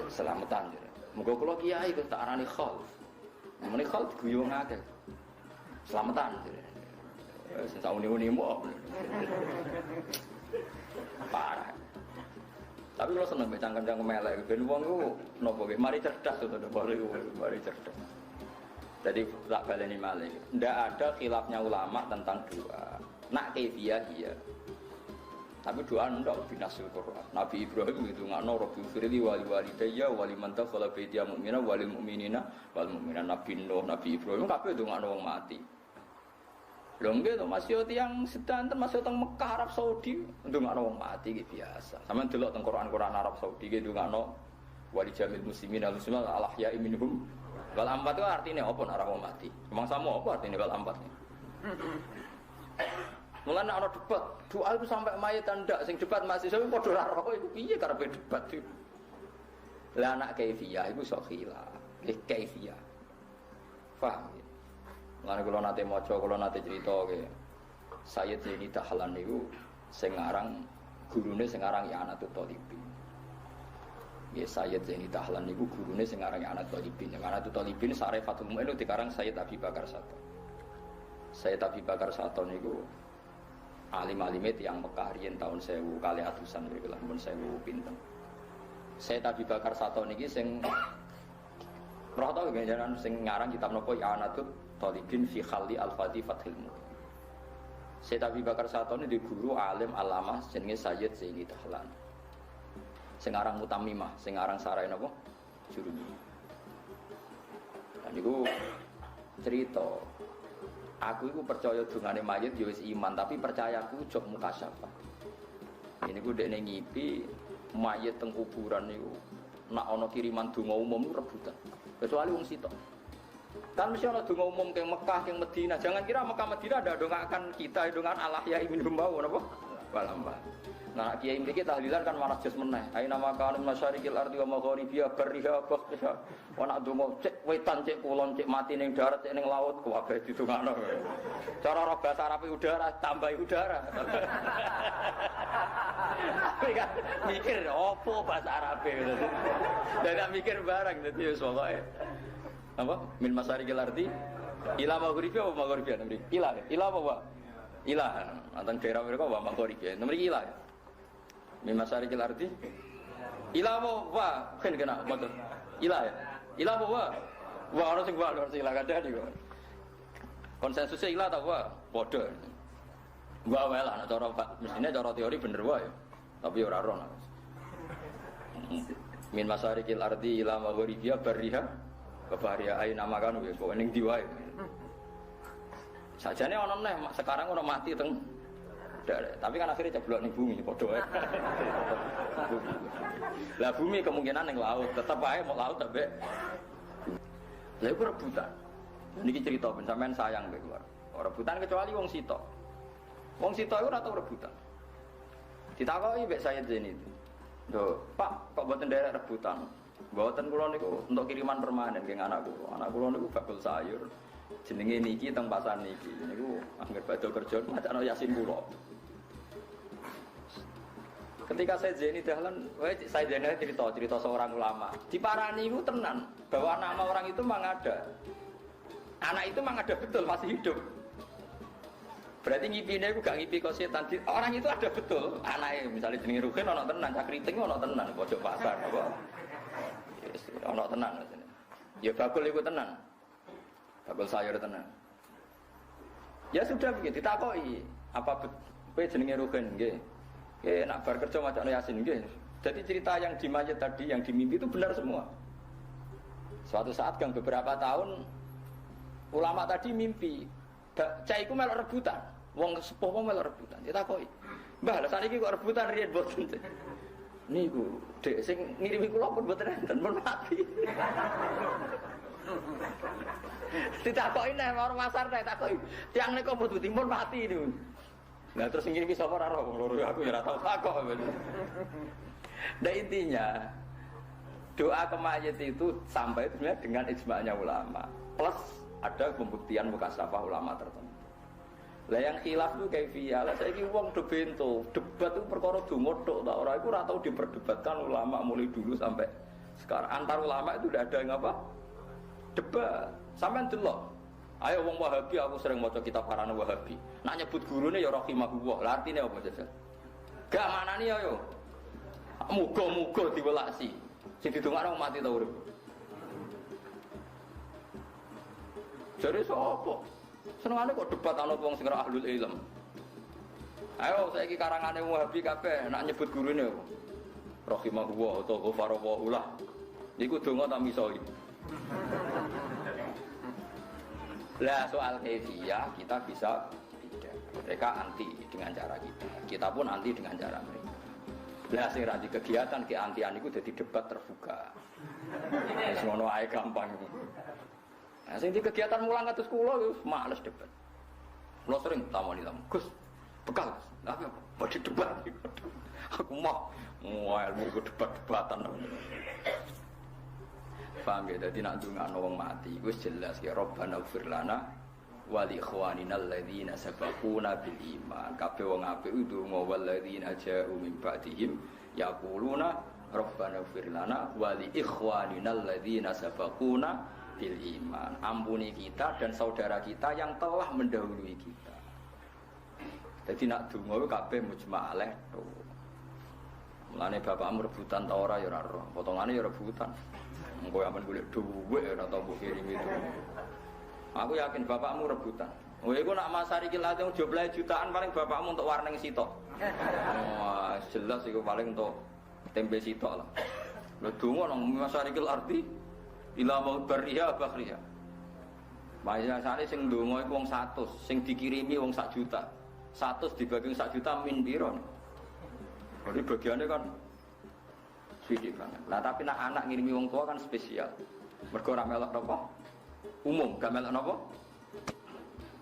Selamatan. Muga kula kiai Gus tak arani khol. Muni khol diguyu wong akeh. Selamatan. Wis sak uni-unimu. Parah. Tapi kalau seneng cangkem-cangkem melek, ben wong ku napa nggih mari cerdas to mari cerdas. Jadi tak baleni malih. Ndak ada khilafnya ulama tentang doa. Nak kaifiyah iya. Tapi doa ndak binasul Quran. Nabi Ibrahim itu ngano Rabbi firli wali walidayya wali man dakhala baitiya mu'mina walil mu'minina wal mu'minat. Nabi Nuh, Nabi Ibrahim kabeh ndongakno wong mati. Lho nggih to Mas yo tiyang sedanten Mas yo teng Mekah Arab Saudi ndongakno wong mati iki biasa. Sampeyan delok teng Quran Arab Saudi iki ndongakno wali jamil muslimin al-muslimin al-ahya'i minhum wal amwat itu artinya apa nek ora wong mati? Emang sama apa artinya wal amwat? Mulane ana debat, doa itu sampai mayit ndak sing debat masih sampe padha ora roh iku piye karepe debat iki. Lah anak kaifiyah iku sok khilaf. Kaifiyah. Paham ya? Mulane kula nate maca, kula nate crita ke Sayyid Zaini Dahlan niku sing aran gurune sing aran ya Anatul Thalibin. Nggih Sayyid Zaini Dahlan niku gurune sing aran ya Anatul Thalibin. Yang Anatul Thalibin Sarifatul Mu'min dikarang Sayyid Abi Bakar Sato. Sayyid Abi Bakar Sato niku alim-alime tiyang Mekah riyen taun 1000 kali atusan niku lha mun 1000 pinten. Sayyid Abi Bakar Sato niki sing roh tau ganjaran sing ngarang kitab napa ya Anatul Talibin fi khalli al-fadhi fathil mu'min. Sayyid Abi Bakar Sato ini di guru alim alamah jenenge Sayyid Zaini Dahlan. Sing aran Mutamimah, sing aran sarai napa? Jurumi. Dan niku cerita aku iku percaya dungane mayit ya wis iman, tapi percayaku jog mukasyafah. Ini ku dekne ngipi mayit teng kuburan niku nak ana kiriman donga umum rebutan. Kecuali wong sitok. Kan mesti ana donga umum ke Mekah, ke Madinah. Jangan kira Mekah Madinah ada dongakan kita, dongan Allah ya minhum bau napa? Walamba. Nah, kiai mriki tahlilan kan malah jas meneh. Aina makanum masyariqil ardi wa magharibiha barriha bahriha. Wa nak donga cek wetan cek kulon cek mati ning darat cek ning laut kabeh didongakno. Cara roh basa Arabe udara tambah udara. Kan mikir opo bahasa Arabe. Dan mikir barang dadi wis pokoke. Apa? Min masyariqil ardi ila magharibiha wa magharibiha mriki. Ila apa, Pak? Ilah. Anteng daerah mereka wa magharibiha. Mriki ilah. Min masyariqil ardi ila wa kan kena motor ila ya ila wa orang sing wa sing ila kadang iki konsensusnya ila ta wa padha wa wae lah cara mestine cara teori bener wae tapi ora ora min masyariqil ardi ila magharibiha barriha bahariha aina makan wis kok ning ndi wae sajane ana neh sekarang ora mati teng tapi kan akhirnya ceblok ning bumi padha wae. Lah bumi kemungkinan ning laut, tetep ae mau laut ambek. Lha iku rebutan. Niki cerita ben sampean sayang mbek keluar. Ora rebutan kecuali wong sitok. Wong sitok iku ora tau rebutan. Ditakoki mbek saya Zaini. Lho, Pak, kok mboten derek rebutan? Mboten kula niku untuk kiriman permanen keng anak kula. Anak kula niku bakul sayur. Jenenge niki teng pasar niki. Niku anggere badhe kerja macakno Yasin kula. Ketika saya Zaini Dahlan, saya Zaini cerita seorang ulama. Di Parani itu tenan bahwa nama orang itu memang ada. Anak itu memang ada betul masih hidup. Berarti ngipine aku gak ngipi kok setan. Orang itu ada betul. Anaknya misalnya jenenge Ruhin ana tenan, Cakriting ana tenan pojok pasar apa. Yes, ana tenan. Ya bakul iku tenan. Bakul sayur tenan. Ya sudah begitu ditakoki, apa kowe jenenge Ruhin nggih. Nggih nak bar kerja maca Yasin nggih. Jadi cerita yang di mayat tadi yang di mimpi itu benar semua. Suatu saat kan beberapa tahun ulama tadi mimpi cah iku melok rebutan. Wong sepuh wong melok rebutan. Ditakoki, "Mbah, lha saniki kok rebutan riyen boten?" Niku, Dek sing ngirimi kula pun boten enten pun mati. Ditakoki nek orang pasar nek takoki, "Tiang niku mboten timun mati niku." Nah terus sing ngirimi sapa ora roh, loro aku ya ora tau takok. Nah intinya doa ke mayit itu sampai dengan ijma'nya ulama. Plus ada pembuktian mukasafah ulama tertentu. Lah yang khilaf itu kaifiyah. Lah saiki wong do bento, debat itu perkara donga tok ta ora iku ora tau diperdebatkan ulama mulai dulu sampai sekarang. Antar ulama itu udah ada yang apa? Debat. Sampeyan delok. Ayo wong Wahabi aku sering maca kitab Qara'an Wahabi. Nak nyebut gurune ya rahimahullah. Lah artine apa jajal? Gak manani ayo. Muga-muga diwelasi. Sing didongakno mati ta urip. Jare sapa? Senengane kok debat anut wong sing ora ahlul ilm. Ayo saiki karangane Wahabi kabeh nak nyebut gurune apa? Rahimahullah atau ghafarallahu. Niku donga ta misoi. Lah soal kaifiyah kita bisa tidak. Mereka anti dengan cara kita. Kita pun anti dengan cara mereka. Lah sing ra di kegiatan ke antian iku dadi debat terbuka. Wis ngono ae gampang. Nah, sing di kegiatan mulang kados kula wis males debat. Kula sering tamoni tamu. Gus, bekal. Lah apa? Badhe debat. Aku mau ilmu ku debat-debatan. Paham ya, jadi nak ndongakno wong mati iku jelas ya Rabbana ighfir lana wa li ikhwanina alladzina sabaquna bil iman. Kabeh wong apik ndonga wal ladzina ja'u min ba'dihim yaquluna Rabbana ighfir lana wa li ikhwanina alladzina sabaquna bil iman. Ampuni kita dan saudara kita yang telah mendahului kita. Jadi nak ndonga kabeh mujma' alaih to. Mulane bapakmu rebutan ta ora ya ora roh. Potongane ya rebutan. Engko aman golek dhuwit ora tau mbok kirim itu. Aku yakin bapakmu rebutan. Oh iku nak masari ki late jumlahe jutaan paling bapakmu untuk warning sitok. Wah, jelas iku paling untuk tempe sitok lah. Lha donga nang masari ki arti ila mau bariha bakhriha. Biasane sing ndonga iku wong 100, sing dikirimi wong 1 juta. 100 dibagi 1 juta min piro? Jadi bagiannya kan sedikit banget. Nah tapi nak anak ngirimi wong tua kan spesial. Mergo ora melok napa? Umum, gak melok napa?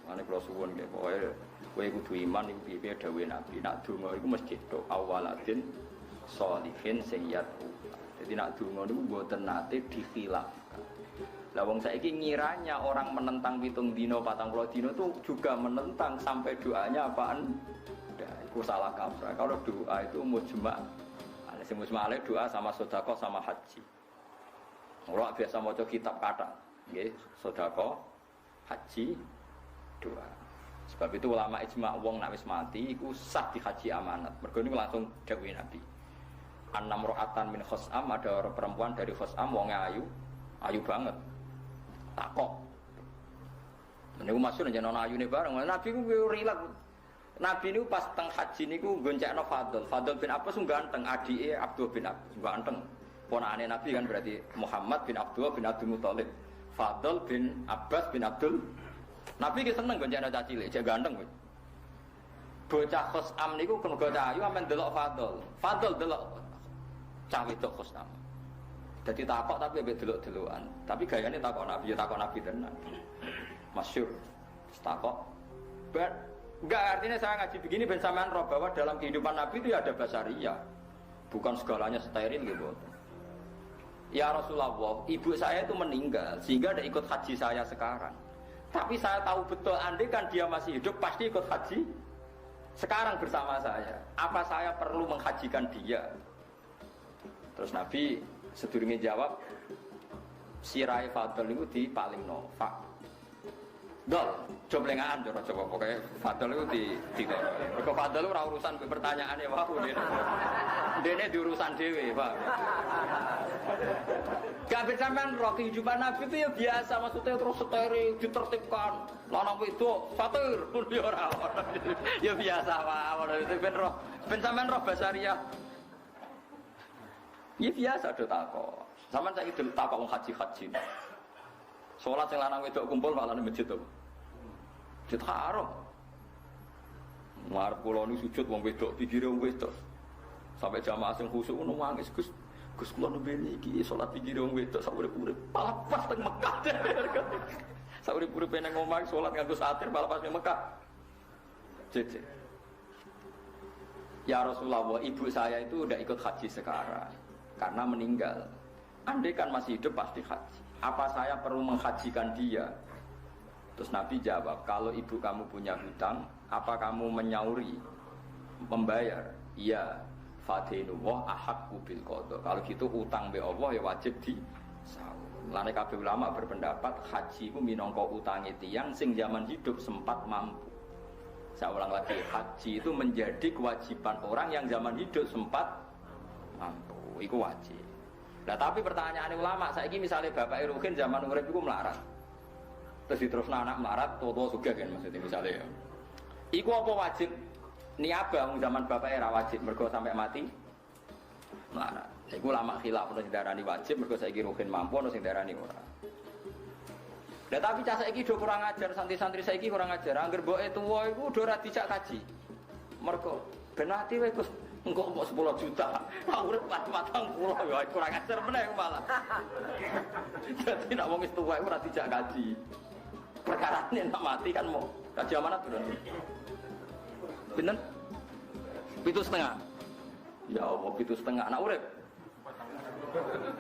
Ane kula suwun nggih pokoke kowe kudu iman iku piye dawuhe Nabi. Nak donga iku mesti tok awaladin sholihin sayyatu. Jadi nak donga niku mboten nate dikhilafkan. Lah wong saiki ngiranya orang menentang 7 dina 40 dina itu juga menentang sampai doanya apaan? Itu salah kaprah. Kalau doa itu mujma'. Sing mujma' alaih doa sama sedekah sama haji. Ora biasa maca kitab kata, nggih, sedekah, haji, doa. Sebab itu ulama ijma' wong nek wis mati iku sah di haji amanat. Mergo niku langsung dawuh Nabi. Annam ra'atan min khosam, ada orang perempuan dari khosam wonge ayu banget. Takok. Niku maksud jeneng ana ayune bareng. Nabi ku rilak. Nabi ini pas teng haji niku goncekno Fadl bin Abbas ganteng, adike Abdul bin Abbas ganteng. Ponakane Nabi kan berarti Muhammad bin Abdullah bin Abdul Muthalib. Fadl bin Abbas bin Abdul. Nabi ki seneng goncekno cah cilik, jek ganteng kowe. Bocah Khosam niku mergo cah ayu ampen delok Fadl. Fadl delok cah wedok Khosam. Dadi takok tapi ambek delok-delokan. Tapi gayane takok Nabi, ya takok Nabi tenan. Masyhur. Takok. Enggak, artinya saya ngaji begini ben sampean roh bahwa dalam kehidupan Nabi itu ya ada basariyah. Bukan segalanya steril gitu. Ya Rasulullah, ibu saya itu meninggal sehingga tidak ikut haji saya sekarang. Tapi saya tahu betul andai kan dia masih hidup pasti ikut haji sekarang bersama saya, apa saya perlu menghajikan dia? Terus Nabi sedurunge jawab, sirai Fadl itu di paling nova. Dol, joblengaan coba pokoknya Fadl itu di Kok Fadl itu urusan pertanyaannya wah dene diurusan dhewe, Pak. Gak sampean roh kehidupan Nabi itu ya biasa, maksudnya terus steril, ditertibkan. Lanang wedok, fatir, ya ora. Ya biasa wae, itu ben sampean roh basariah. Ya biasa do takok. Sampeyan saiki do takok wong haji-haji. Salat sing lanang wedok kumpul malah ning masjid to. Masjid Haram. Mar kula nu sujud wong wedok, pikire wong wedok. Sampai jamaah sing khusyuk ngono nangis, Gus kula nembe iki salat pikire wong wedok sak urip-urip. Malah pas teng Mekah. Sak urip-urip nang omah salat nganggo satir malah pas ning Mekah. Jeje. Ya Rasulullah, ibu saya itu udah ikut haji sekarang karena meninggal. Andai kan masih hidup pasti haji. Apa saya perlu menghajikan dia? Terus Nabi jawab, kalau ibu kamu punya hutang, apa kamu menyauri, membayar? Iya. Fadinullah ahaqqu bil qada. Kalau gitu utang be Allah ya wajib disaur. Lane kabeh ulama berpendapat haji ku minangka utange tiyang sing zaman hidup sempat mampu. Saya ulang lagi, haji itu menjadi kewajiban orang yang zaman hidup sempat mampu. Iku wajib. Nah tapi pertanyaan ulama, saiki misalnya bapak Ruhin zaman urip iku melarat. Terus diterusno anak melarat, toto sugih kan maksudnya misalnya ya. Iku apa wajib? Niabah zaman bapak era wajib mergo sampai mati melarat. Iku ulama khilaf ono sing darani wajib mergo saiki Ruhin mampu ono sing darani ora. Lah tapi cah saiki do kurang ajar, santri-santri saiki kurang ajar. Angger mboke tuwa iku do ora dijak kaji. Mergo ben mati wae Gus engko mbok 10 juta. Urip 40 ya kurang ajar meneh malah. Dadi nek wong wis tuwa iku ora dijak kaji. Perkarane nek mati kan mau kaji amanat turun. Pinten? 7,5. Ya Allah 7,5 anak urip.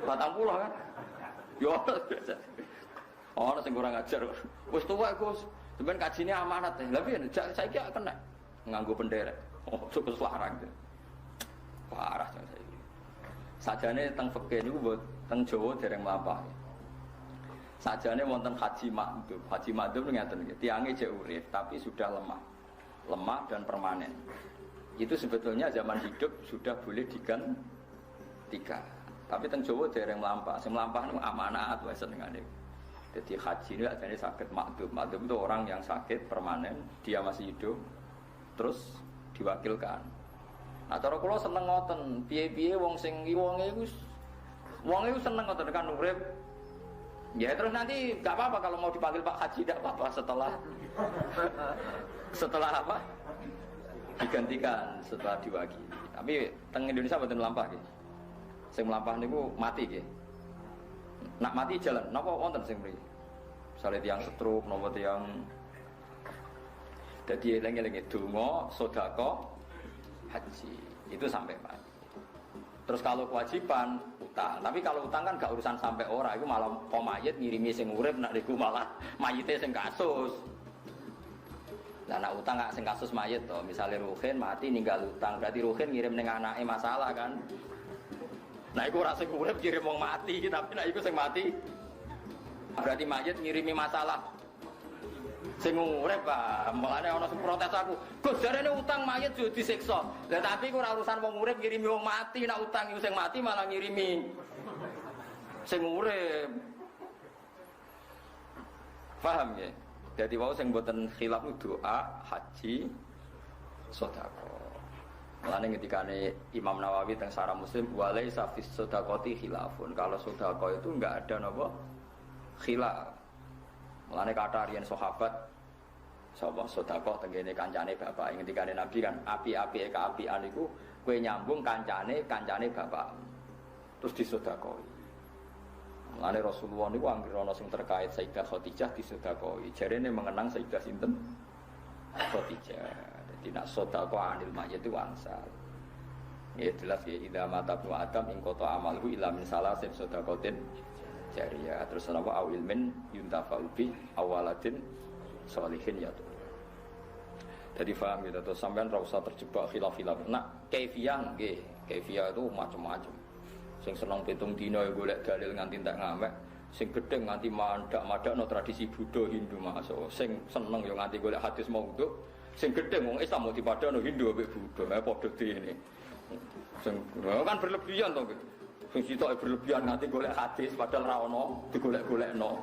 40 kan? Yo biasa. Ana sing kurang ajar. Wis tuwa Gus, sampeyan kajine amanat. Lah piye saiki kena nganggo penderek. Oh, cukup larang. Parah jane saiki. Sajane teng fikih niku teng Jawa dereng mlampah. Sajane wonten haji makdum. Haji makdum ngeten nggih, tiange jek urip tapi sudah lemah. Lemah dan permanen. Itu sebetulnya zaman hidup sudah boleh digantikan. Tapi teng Jawa dereng mlampah. Sing mlampah niku amanat wae senengane. Jadi haji ini adanya sakit makdum. Makdum itu orang yang sakit permanen, dia masih hidup, terus diwakilkan. Nah, cara kula seneng ngoten, piye-piye wong sing wonge iku seneng ngoten kan urip. Ya terus nanti enggak apa-apa kalau mau dipanggil Pak Haji enggak apa-apa setelah apa? Digantikan setelah diwakili. Tapi teng Indonesia mboten mlampah nggih. Sing mlampah niku mati nggih. Nak mati jalan, napa wonten sing mriki? Misale tiyang stroke, napa tiyang dadi eling-eling donga, sedekah, haji. Itu sampai mati. Terus kalau kewajiban utang, tapi kalau utang kan gak urusan sampai ora, itu malah pemayit ngirimi sing urip nak niku malah mayite sing kasus. Lah nak utang gak sing kasus mayit to, misale Ruhin mati ninggal utang, berarti Ruhin ngirim ning anake masalah kan. Nah iku ora sing urip kirim wong mati, tapi nek iku sing mati berarti mayit ngirimi masalah sing urip Pak. Mulane ana sing protes aku, Gus jarene utang mayit yo disiksa. Lah tapi iku ora urusan wong urip ngirimi wong mati, nek utang iku sing mati malah ngirimi sing urip. Paham ya? Jadi wau sing mboten khilaf doa, haji, sedekah. Mulane ketikane Imam Nawawi teng Syarah Muslim walaisa fis shadaqati khilafun. Kalau sedekah itu enggak ada napa khilaf. Mulane kata riyen sahabat sapa sedekah tengene kancane bapak. Ketikane Nabi kan api-api kaapian iku kowe nyambung kancane bapak. Terus disedekahi. Mulane Rasulullah niku anggere ana sing terkait Sayyidah Khadijah disedekahi. Jarene mengenang Sayyidah sinten? Khadijah. Tidak sedekah anil mayit itu wangsal. Ya jelas ya idza mata ibnu adam in qata amaluhu illa min salasin sedaqatin jariyah. Terus napa awil min yuntafa'u bi awaladin sholihin ya. Jadi paham gitu, terus sampean ora usah terjebak khilaf-khilaf. Nak kaifiyah nggih, kaifiyah itu macam-macam. Sing seneng pitung dina ya golek dalil nganti tak ngamek, sing gedeng nganti mandak-mandakno tradisi Buddha Hindu masuk. Sing seneng ya nganti golek hadis maudhu, sing gedeng wong Islam mau dipadano Hindu ambek Buddha, padha dene. Sing kan berlebihan to gitu. Sing sitok berlebihan nganti golek hadis padahal ra ono, digolek-golekno.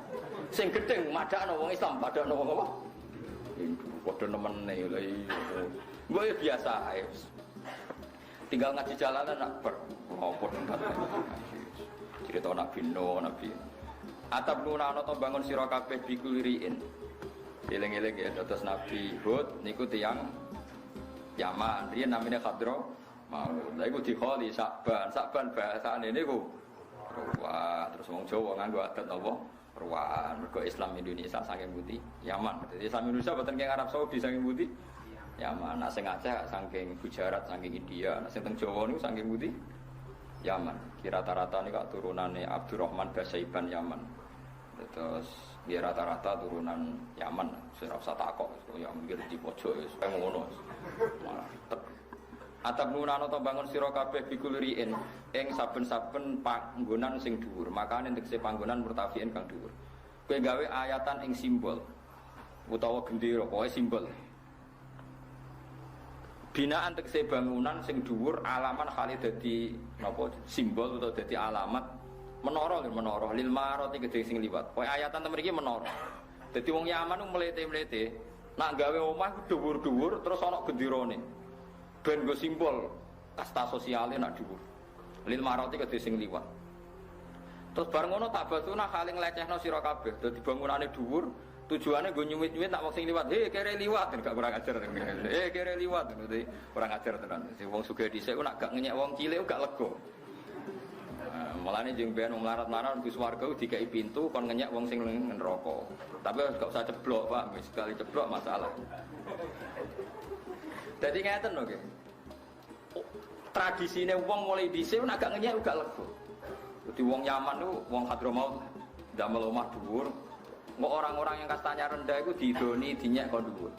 Sing gedeng madakno wong Islam padakno wong apa? Hindu. Padha nemene lha iya. Gue biasa ae. Tinggal ngaji jalanan nak berlopot ndak. Cerita Nabi Nuh, Nabi. Atap nunana to bangun sira kabeh bikuliriin. Eling-eling ya terus Nabi Hud niku tiyang Yaman, riyen namine Khadra. Mau. Lha iku dikholi Sakban bahasane niku. Wah, terus wong Jawa nganggo adat napa? Ruan, mergo Islam Indonesia saking pundi? Yaman. Jadi Islam Indonesia boten keng Arab Saudi saking pundi? Yaman. Nah sing Aceh saking Gujarat saking India. Nah sing teng Jawa niku saking pundi? Yaman. Kira rata-rata niku turunane Abdurrahman Basaiban Yaman. Terus dia rata-rata turunan Yaman. Sing ora usah takok, ya mikir di pojok wis kaya ngono. Malah atap nunana to bangun sira kabeh bikuliriin ing saben-saben panggonan sing dhuwur, makane tegese panggonan murtafiin kang dhuwur. Kowe gawe ayatan ing simbol utawa gendera, pokoke simbol. Binaan tegese bangunan sing dhuwur alaman khali dadi napa simbol utawa dadi alamat menara lil marati gedhe sing liwat. Pokoke ayatan temen iki menara. Dadi wong Yaman ku mlete-mlete nak gawe omah dhuwur-dhuwur terus ana genderane. Ben go simbol kasta sosiale nak dhuwur. Lil marati kedhe sing liwat. Terus bar ngono tak batuna kaling lecehno sira kabeh. Dadi bangunane dhuwur, tujuane go nyuwit-nyuwit nak wong sing liwat. Kere liwat gak kurang ajar. Kere liwat dadi kurang ajar tenan. Sing wong sugih dhisik nak gak ngenyek wong cilik gak lega. Mulane jeng ben wong larat-larat di swarga dikai pintu kon ngenyek wong sing neraka. Tapi gak usah ceblok, Pak. Wis sekali ceblok masalah. Jadi ngeten lho nggih. Tradisine wong mulai dhisik nek gak ngenyek gak lega. Dadi wong Yaman niku wong Hadramaut ndamel omah dhuwur. Kok orang-orang yang kastanya rendah iku didoni dinyek kon dhuwur.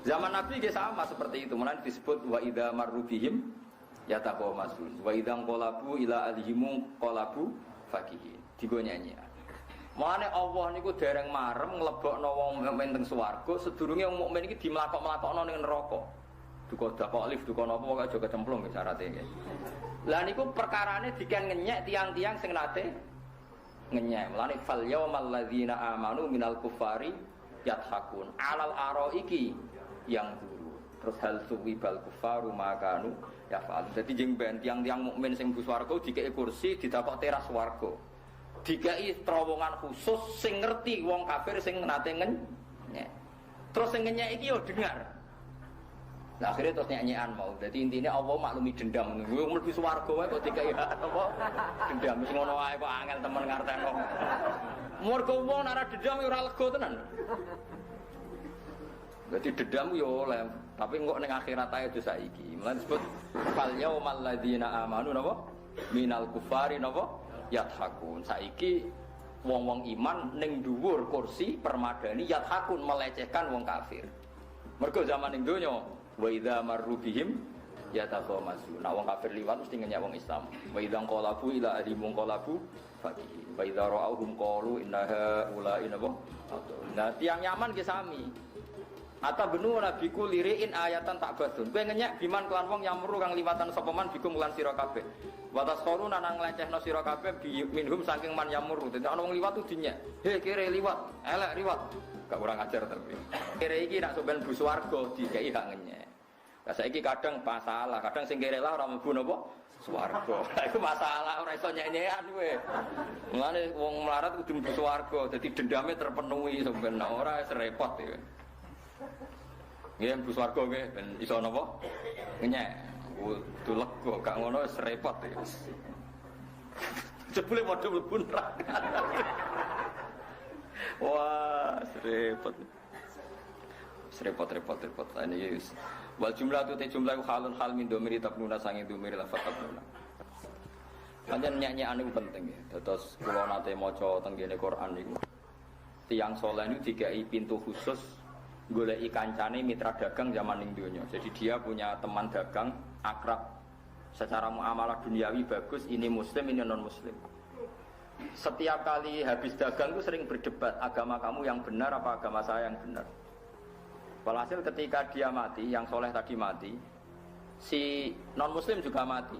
Zaman Nabi nggih sama seperti itu. Mulane disebut wa idza marru bihim yataqamasun. Wa idza qalabu ila alihim qalabu fakihin. Digo nyanyi. Mulane Allah niku dereng marem nglebokno wong mukmin teng swarga sedurunge wong mukmin iki dimlakok-mlakokno ning neraka. Duka dakok lift duka napa kok aja kecemplung nggih syaraté nggih. Lah niku perkarane diken ngenyek tiang-tiang sing nate ngenyek. Mulane fal yaumal ladzina amanu minal kufari yathakun alal araiki yang dulu. Terus hal suwibal kufaru makanu ya fa'al. Dadi jeng ben tiang-tiang mukmin sing bu swarga dikeki kursi didapok teras swarga. Dikai terowongan khusus sing ngerti wong kafir sing nate ngenyek. Terus sing ngenyek iki yo dengar. Nah akhirnya terus nyanyian mau. Jadi intinya Allah maklumi dendam. Gue mlebu swarga wae kok dikai apa? Dendam wis ngono wae kok angel temen ngarteno. Mergo wong ora dendam ora lega tenan. Berarti dendam yo oleh, tapi kok ning akhirat ae dosa iki. Mulane disebut fal yaumal ladzina amanu napa? Minal kufari napa? Yathakun. Saiki wong-wong iman ning dhuwur kursi permadani yathakun melecehkan wong kafir. Mergo zaman ning donya wa idza marru bihim yataqamasun. Nah wong kafir liwat mesti ngenyek wong Islam. Wa idza qalabu ila adimung qalabu fakihin. Wa idza ra'awhum qalu innaha ulaina wa. Nah tiang Yaman ki sami. Ata benu nabiku liriin ayatan tak badun. Kowe ngenyek biman kelan wong yamru kang liwatan sapa man bikum lan sira kabeh. Wa tasquruna nang nglecehno sira kabeh minhum saking man yamru. Dadi ana wong liwat tuh dinyek. He kere liwat, elek liwat. Gak kurang ajar tapi. Kere iki nak sampean bu swarga dikeki hak ngenyek. Lah saiki kadang masalah, kadang sing kere lah ora mlebu napa swarga. Lah iku masalah ora iso nyek-nyekan kowe. Mulane wong melarat kudu mlebu swarga, dadi dendame terpenuhi sampean ora repot ya. Nggih mlebu swarga nggih ben iso napa? Ngenyek. Kudu lega, gak ngono wis repot ya. Jebule padha mlebu neraka. Wah, repot. Repot. Ini wal jumlah tu jumlah halun hal min domiri tabnuna sange domiri lafat tabnuna. Pancen nyanyi-nyanyi itu penting ya. Terus kula nate maca teng kene Quran niku. Tiyang saleh niku dikai pintu khusus goleki kancane mitra dagang zaman ning donya. Jadi dia punya teman dagang akrab secara muamalah duniawi bagus, ini muslim, ini non muslim. Setiap kali habis dagang itu sering berdebat, agama kamu yang benar apa agama saya yang benar. Walhasil ketika dia mati, yang soleh tadi mati, si non muslim juga mati.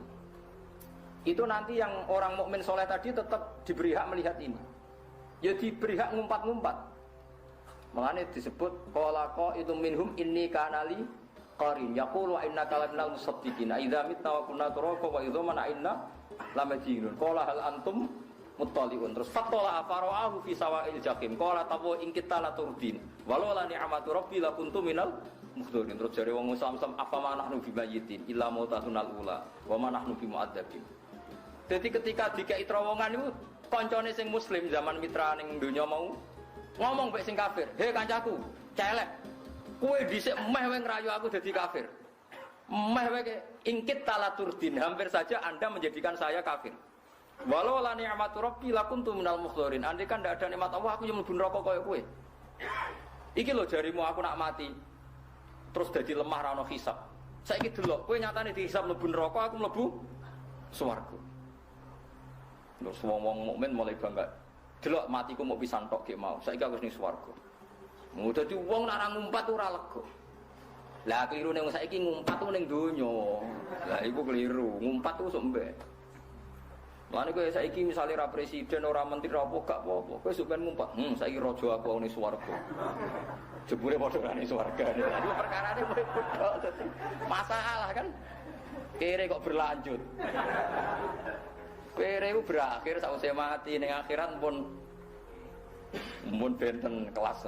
Itu nanti yang orang mukmin soleh tadi tetap diberi hak melihat ini. Ya diberi hak ngumpat-ngumpat. Makanya disebut qalaqa itu minhum inni kanali qarin yaqulu wa innaka laminal musaddiqin idza mitna wa kunna turaba wa idza mana inna lamajinun qala hal antum muttaliun. Terus fatola afara'ahu fi sawa'il jahim qala tabu in kita la turdin walau la ni'matu rabbi la kuntu minal mukhdirin. Terus jare wong Islam apa manahnu bi mayyitin illa mautatun ula wa manahnu bi mu'adzabin. Jadi ketika dikai terowongan itu koncone sing muslim zaman mitra ning donya mau ngomong mek sing kafir, "He kancaku, celek. Kowe dhisik meh wae ngrayu aku dadi kafir. Meh wae ingkit talaturdin, hampir saja Anda menjadikan saya kafir. Walau la ni'matu rabbi lakuntu minal mukhdirin. Andai kan ndak ada nikmat Allah, aku yang mlebu neraka koyo kowe. Iki lho jarimu aku nak mati. Terus dadi lemah ra ono hisab. Saiki delok, kowe nyatane dihisab mlebu neraka, aku mlebu swarga." Terus wong-wong mukmin mulai bangga. Delok matiku mau pisan tok ge mau. Saiki aku wis ning swarga. Mu dadi wong nek ngumpat ora lega. Lah klirune wong saiki ngumpat ku ning donya. Lah iku keliru. Ngumpat ku sok mbek. Lane kowe saiki misale ra presiden ora menteri apa gak apa-apa. Kowe sok ben ngumpat. Saiki raja aku ning swarga. Jebule padha ora ning swarga. Iku perkarane mulai bodho dadi masalah kan. Kere kok berlanjut. Kere itu berakhir saat saya mati ning akhirat pun benten kelas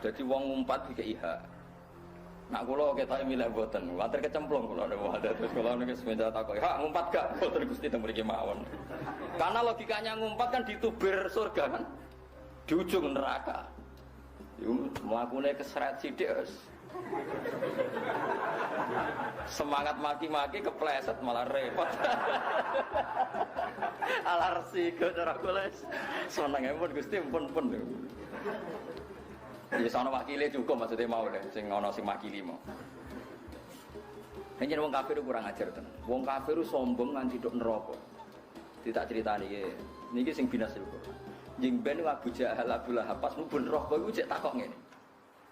jadi wong ngumpat iki iha. Nak kula ketoke milih mboten, water kecemplung kula ada terus kula niki semenjak takok, "Ha, ngumpat gak?" Mboten Gusti teng mriki mawon. Karena logikanya ngumpat kan ditubir surga kan. Di ujung neraka. Yo mlakune keseret sithik wis. Semangat maki-maki kepleset malah repot. Alarsi ora kula seneng pun Gusti pun. Ya sono wakile cukup maksudnya mau deh sing ana sing makili mau. Yen wong kafir kurang ajar tenan. Wong kafir sombong nganti tok neraka. Ditak critani iki. Niki sing binas iku. Jeng ben Abu Jahal Abu Lahab pas mlebu neraka iku cek takok ngene.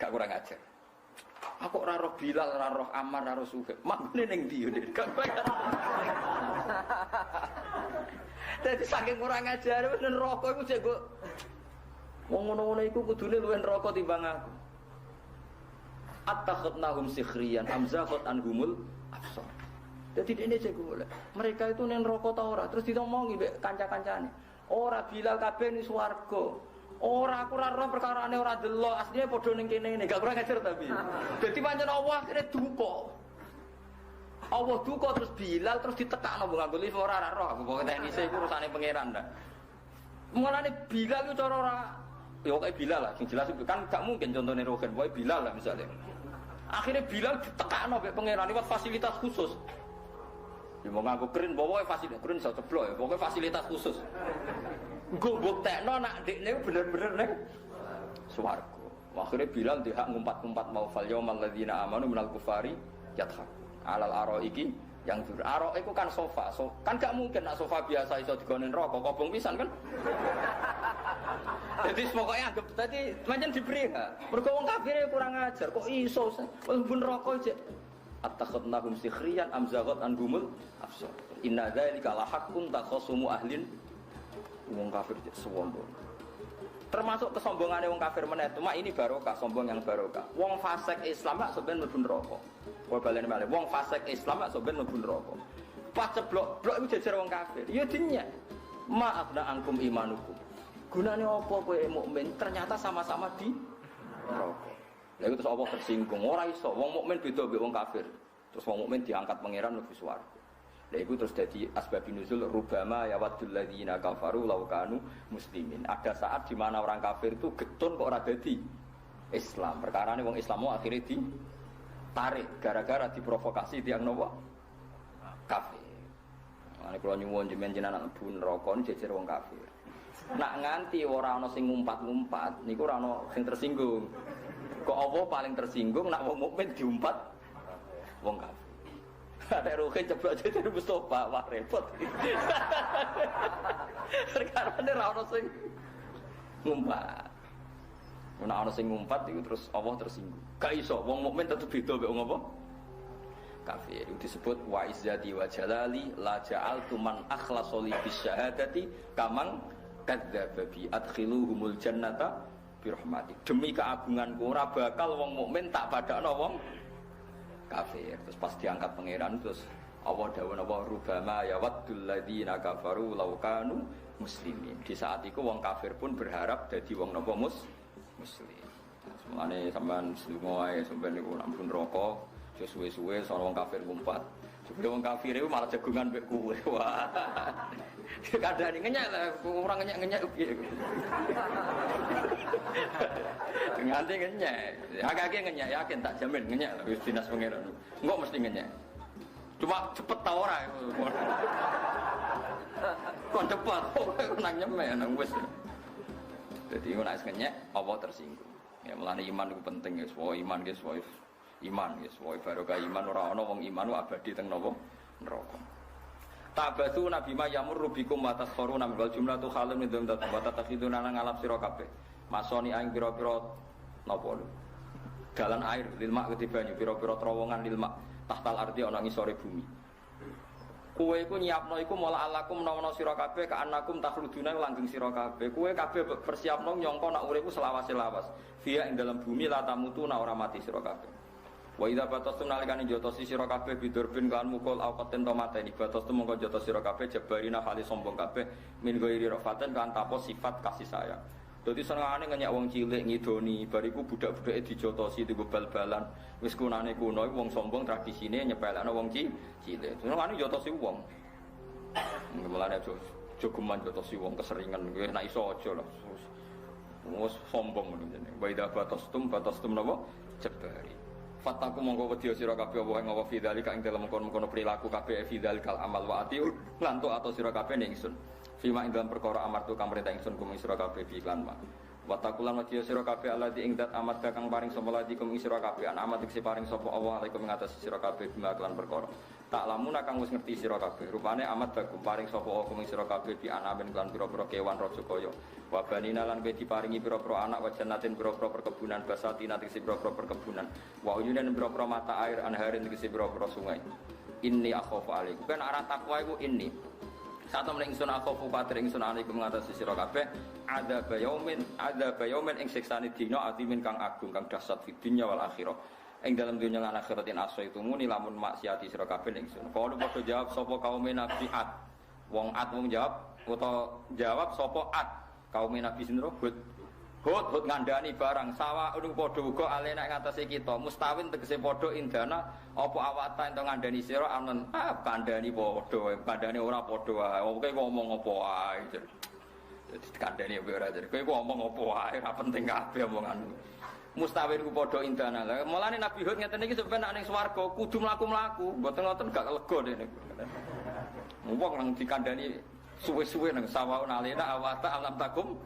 Gak kurang ajar. Aku ora roh Bilal, ora roh Ammar, ora roh Suhaib. Makne ning ndi yo, Dik? Gak bayar. Dadi saking kurang ajar men neraka iku cek kok wong ngono-ngono iku kudune luwih neraka timbang aku. Attakhadnahum sikhriyan amzaqat anhumul absar. Dadi dene cek golek. Mereka itu ning neraka ta ora? Terus ditomongi mbek kanca-kancane. Ora Bilal kabeh ning swarga. Ora aku ora roh perkarane ora delok, asline padha ning kene gak kurang ajar tapi. Dadi pancen Allah akhire duka. Allah duka terus Bilal terus ditekakno nganggo lift ora roh. Aku pokoke teknise iku urusane pangeran ta. Mulane Bilal itu cara ora ya kayak Bilal lah, yang jelas itu kan gak mungkin contohnya Rogen, pokoknya Bilal lah misalnya. Akhirnya Bilal ditekakno mbek pangeran lewat fasilitas khusus. Ya mau nganggo keren, pokoknya fasilitas keren iso ceblok ya, pokoknya fasilitas khusus. Gue buktekno nak dekne bener-bener ning swarga. Akhirnya Bilal dihak ngumpat-ngumpat mau fal yaumal ladzina amanu minal kufari yadhak. Alal araiki yang dur. Arok itu kan sofa. Kan gak mungkin nak sofa biasa iso digonen rokok, kobong pisan kan. Jadi pokoknya anggap tadi macam diberi ha. Mergo wong kafir kurang ajar kok iso pun rokok aja. Attakhadnahum sikhriyan amzaqat anhumul absar. Inna dzalika la haqqun takhasumu ahlin wong kafir sombong. Termasuk kesombongannya wong kafir meneh cuma ini barokah, sombong yang barokah. Wong fasik Islam lak sampeyan mlebu neraka. Kok balene malih wong fasik Islam lak sampeyan mlebu neraka. Pas ceblok-blok iku jejer wong kafir. Ya dinyek. Ma'afna angkum imanukum. Gunane apa kowe mukmin ternyata sama-sama di neraka. Lha iku terus apa tersinggung ora iso. Wong mukmin beda mbek wong kafir. Terus wong mukmin diangkat pangeran mlebu swarga. Lha iku terus dadi asbab nuzul rubama ya wadul ladzina kafaru law kanu muslimin. Ada saat di mana orang kafir itu getun kok ora dadi Islam. Perkarane wong Islam mau akhire ditarik gara-gara diprovokasi tiang napa? Kafir. Ane kula nyuwun jenengan anak mlebu neraka jejer wong kafir. Nak nganti ora ana sing ngumpat-ngumpat niku ora ana sing tersinggung. Kok apa paling tersinggung nak wong mukmin diumpat wong kafir. Ada roke ceblok jadi Mustofa, wah repot. Karena ora ana sing ngumpat. Nek ana sing ngumpat iku terus Allah tersinggung. Gak iso wong mukmin tetep beda mek wong apa? Kafir. Itu disebut wa izzati wa jalali la ja'altu man akhlasa li bisyahadati kamang kadzdzaba bi adkhiluhumul jannata bi rahmati. Demi keagunganku ora bakal wong mukmin tak padakno wong kafir. Terus pas diangkat pangeran terus Allah dawuh napa rubama ya waddul ladzina kafaru law kanu muslimin. Di saat itu wong kafir pun berharap dadi wong napa muslim. Semuanya sampean semua wae sampean niku ampun rokok, suwe-suwe soal wong kafir ngumpat. Jebule wong kafir itu malah jagungan mbek kowe. Wah. Kadane ngenyek lah, orang ngenyek piye. Nganti ngenyek. Agak-agak ngenyek yakin tak jamin ngenyek wis dinas pangeran. Engko mesti ngenyek. Cuma cepet ta ora. Kon cepet nang nyemek nang wis. Jadi nek ngenyek apa tersinggung. Ya mulane iman itu penting ya, iman guys, iman guys, barokah iman ora ana wong iman abadi teng napa neraka. Tabatu nabi ma yamur bikum wa tasfaruna min wal jumlatu khalun min dzat wa tatakhiduna nang ngalap sira kabeh. Masoni aing pira-pira napa lho. Dalan air lil mak ketibane pira-pira terowongan lil mak tahtal ardi ana ngisore bumi. Kowe iku nyiapno iku mola alakum menawa sira kabeh kaanakum takhluduna langgeng sira kabeh. Kowe kabeh persiapno nyangka nak uripku selawase-lawas. Via ing dalam bumi la tamutuna ora mati sira kabeh. Wa idza batastum nalikane jotosi sira kabeh bidurbin kan mukul awqaten to mateni batastum mongko jotos sira kabeh jabarina kali sombong kabeh min ghairi rafaten kan tapo sifat kasih sayang. Dadi senengane ngenyek wong cilik ngidoni bariku budak-budake dijotosi digo bal-balan wis kunane kuno iku wong sombong tradisine nyepelekno wong cilik. Senengane jotosi wong. Mulane aja jogeman jotosi wong keseringan kowe nek iso aja lah. Wes sombong ngono jenenge. Wa idza batastum napa jabari. Fataku monggo wedya sira kabeh apa ing apa fidzalika ing dalem kono-kono perilaku kabeh fidzalikal amal wa atiu lan to atau sira kabeh ning ingsun. Fima ing dalam perkara amartu kang perintah ingsun kum sira kabeh bi iklan ma. Wa taqulan wedya sira kabeh alladzi ing dat amat kang paring sapa ladi kum sira kabeh an amat sing paring sapa Allah alaikum ing atas sira kabeh bima iklan perkara. Tak lamuna kang wis ngerti sira kabeh. Rupane amat baku paring sapa Allah kum sira kabeh bi anamen lan pira-pira kewan raja kaya. Wa banina lan kowe diparingi pira-pira anak wa jannatin pira-pira perkebunan basatina tegese pira-pira perkebunan. Wa uyunan pira-pira mata air anharin tegese pira-pira sungai. Inni akhafu alaikum. Kan arah takwa iku inni. Satu meneng ingsun akhafu patir ingsun alaikum ngatasi sira kabeh ada bayaumin ing siksane dina atimin kang agung kang dahsyat fid dunya wal akhirah. Ing dalam dunya lan akhiratin asyaitumuni lamun maksiati sira kabeh ingsun. Kalau padha jawab sapa kaum nabi Ad. Wong Ad wong jawab utawa jawab sapa Ad. Kaum nabi sinten Hud ngandani barang sawa anu padha uga alena ing atase kita mustawin tegese padha indana apa awata ento ngandani sira anen kandhani padha wae kandhani ora padha wae kowe ngomong apa wae dadi kandhani ora jadi kowe ngomong apa wae ora penting kabeh omonganmu mustawin ku padha indana lha mulane Nabi Hud ngeten iki sampeyan nek ning swarga kudu mlaku-mlaku mboten ngoten gak lega dene wong nang dikandhani suwe-suwe nang sawa alena awata alam takum.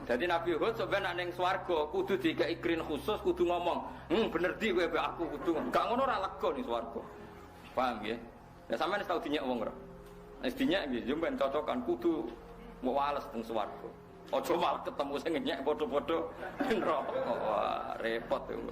Jadi Nabi Hud sebenarnya neng swarga kudu dikei green khusus kudu ngomong, bener di kowe aku kudu. Gak ngono ora lega ning swarga. Paham nggih? Ya sampeyan wis tau dinyek wong ora? Wis dinyek nggih, yo ben cocokan kudu wales teng swarga. Aja malah ketemu sing nyek padha-padha neraka. Wah, repot yo.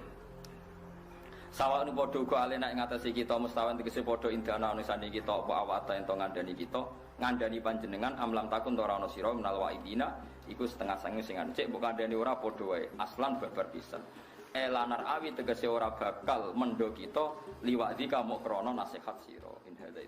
Sawa nu padha uga alena ing atase kita mustawan tegese padha indana unisane kita apa awata ento ngandani kita. Ngandani panjenengan amlam takun ora ana sira menal waidina iku setengah sange sing cek mbok kandhani ora padha wae aslan babar pisan elanar awi tegese ora bakal mendo kita liwadi kamu krana nasihat sira in hadza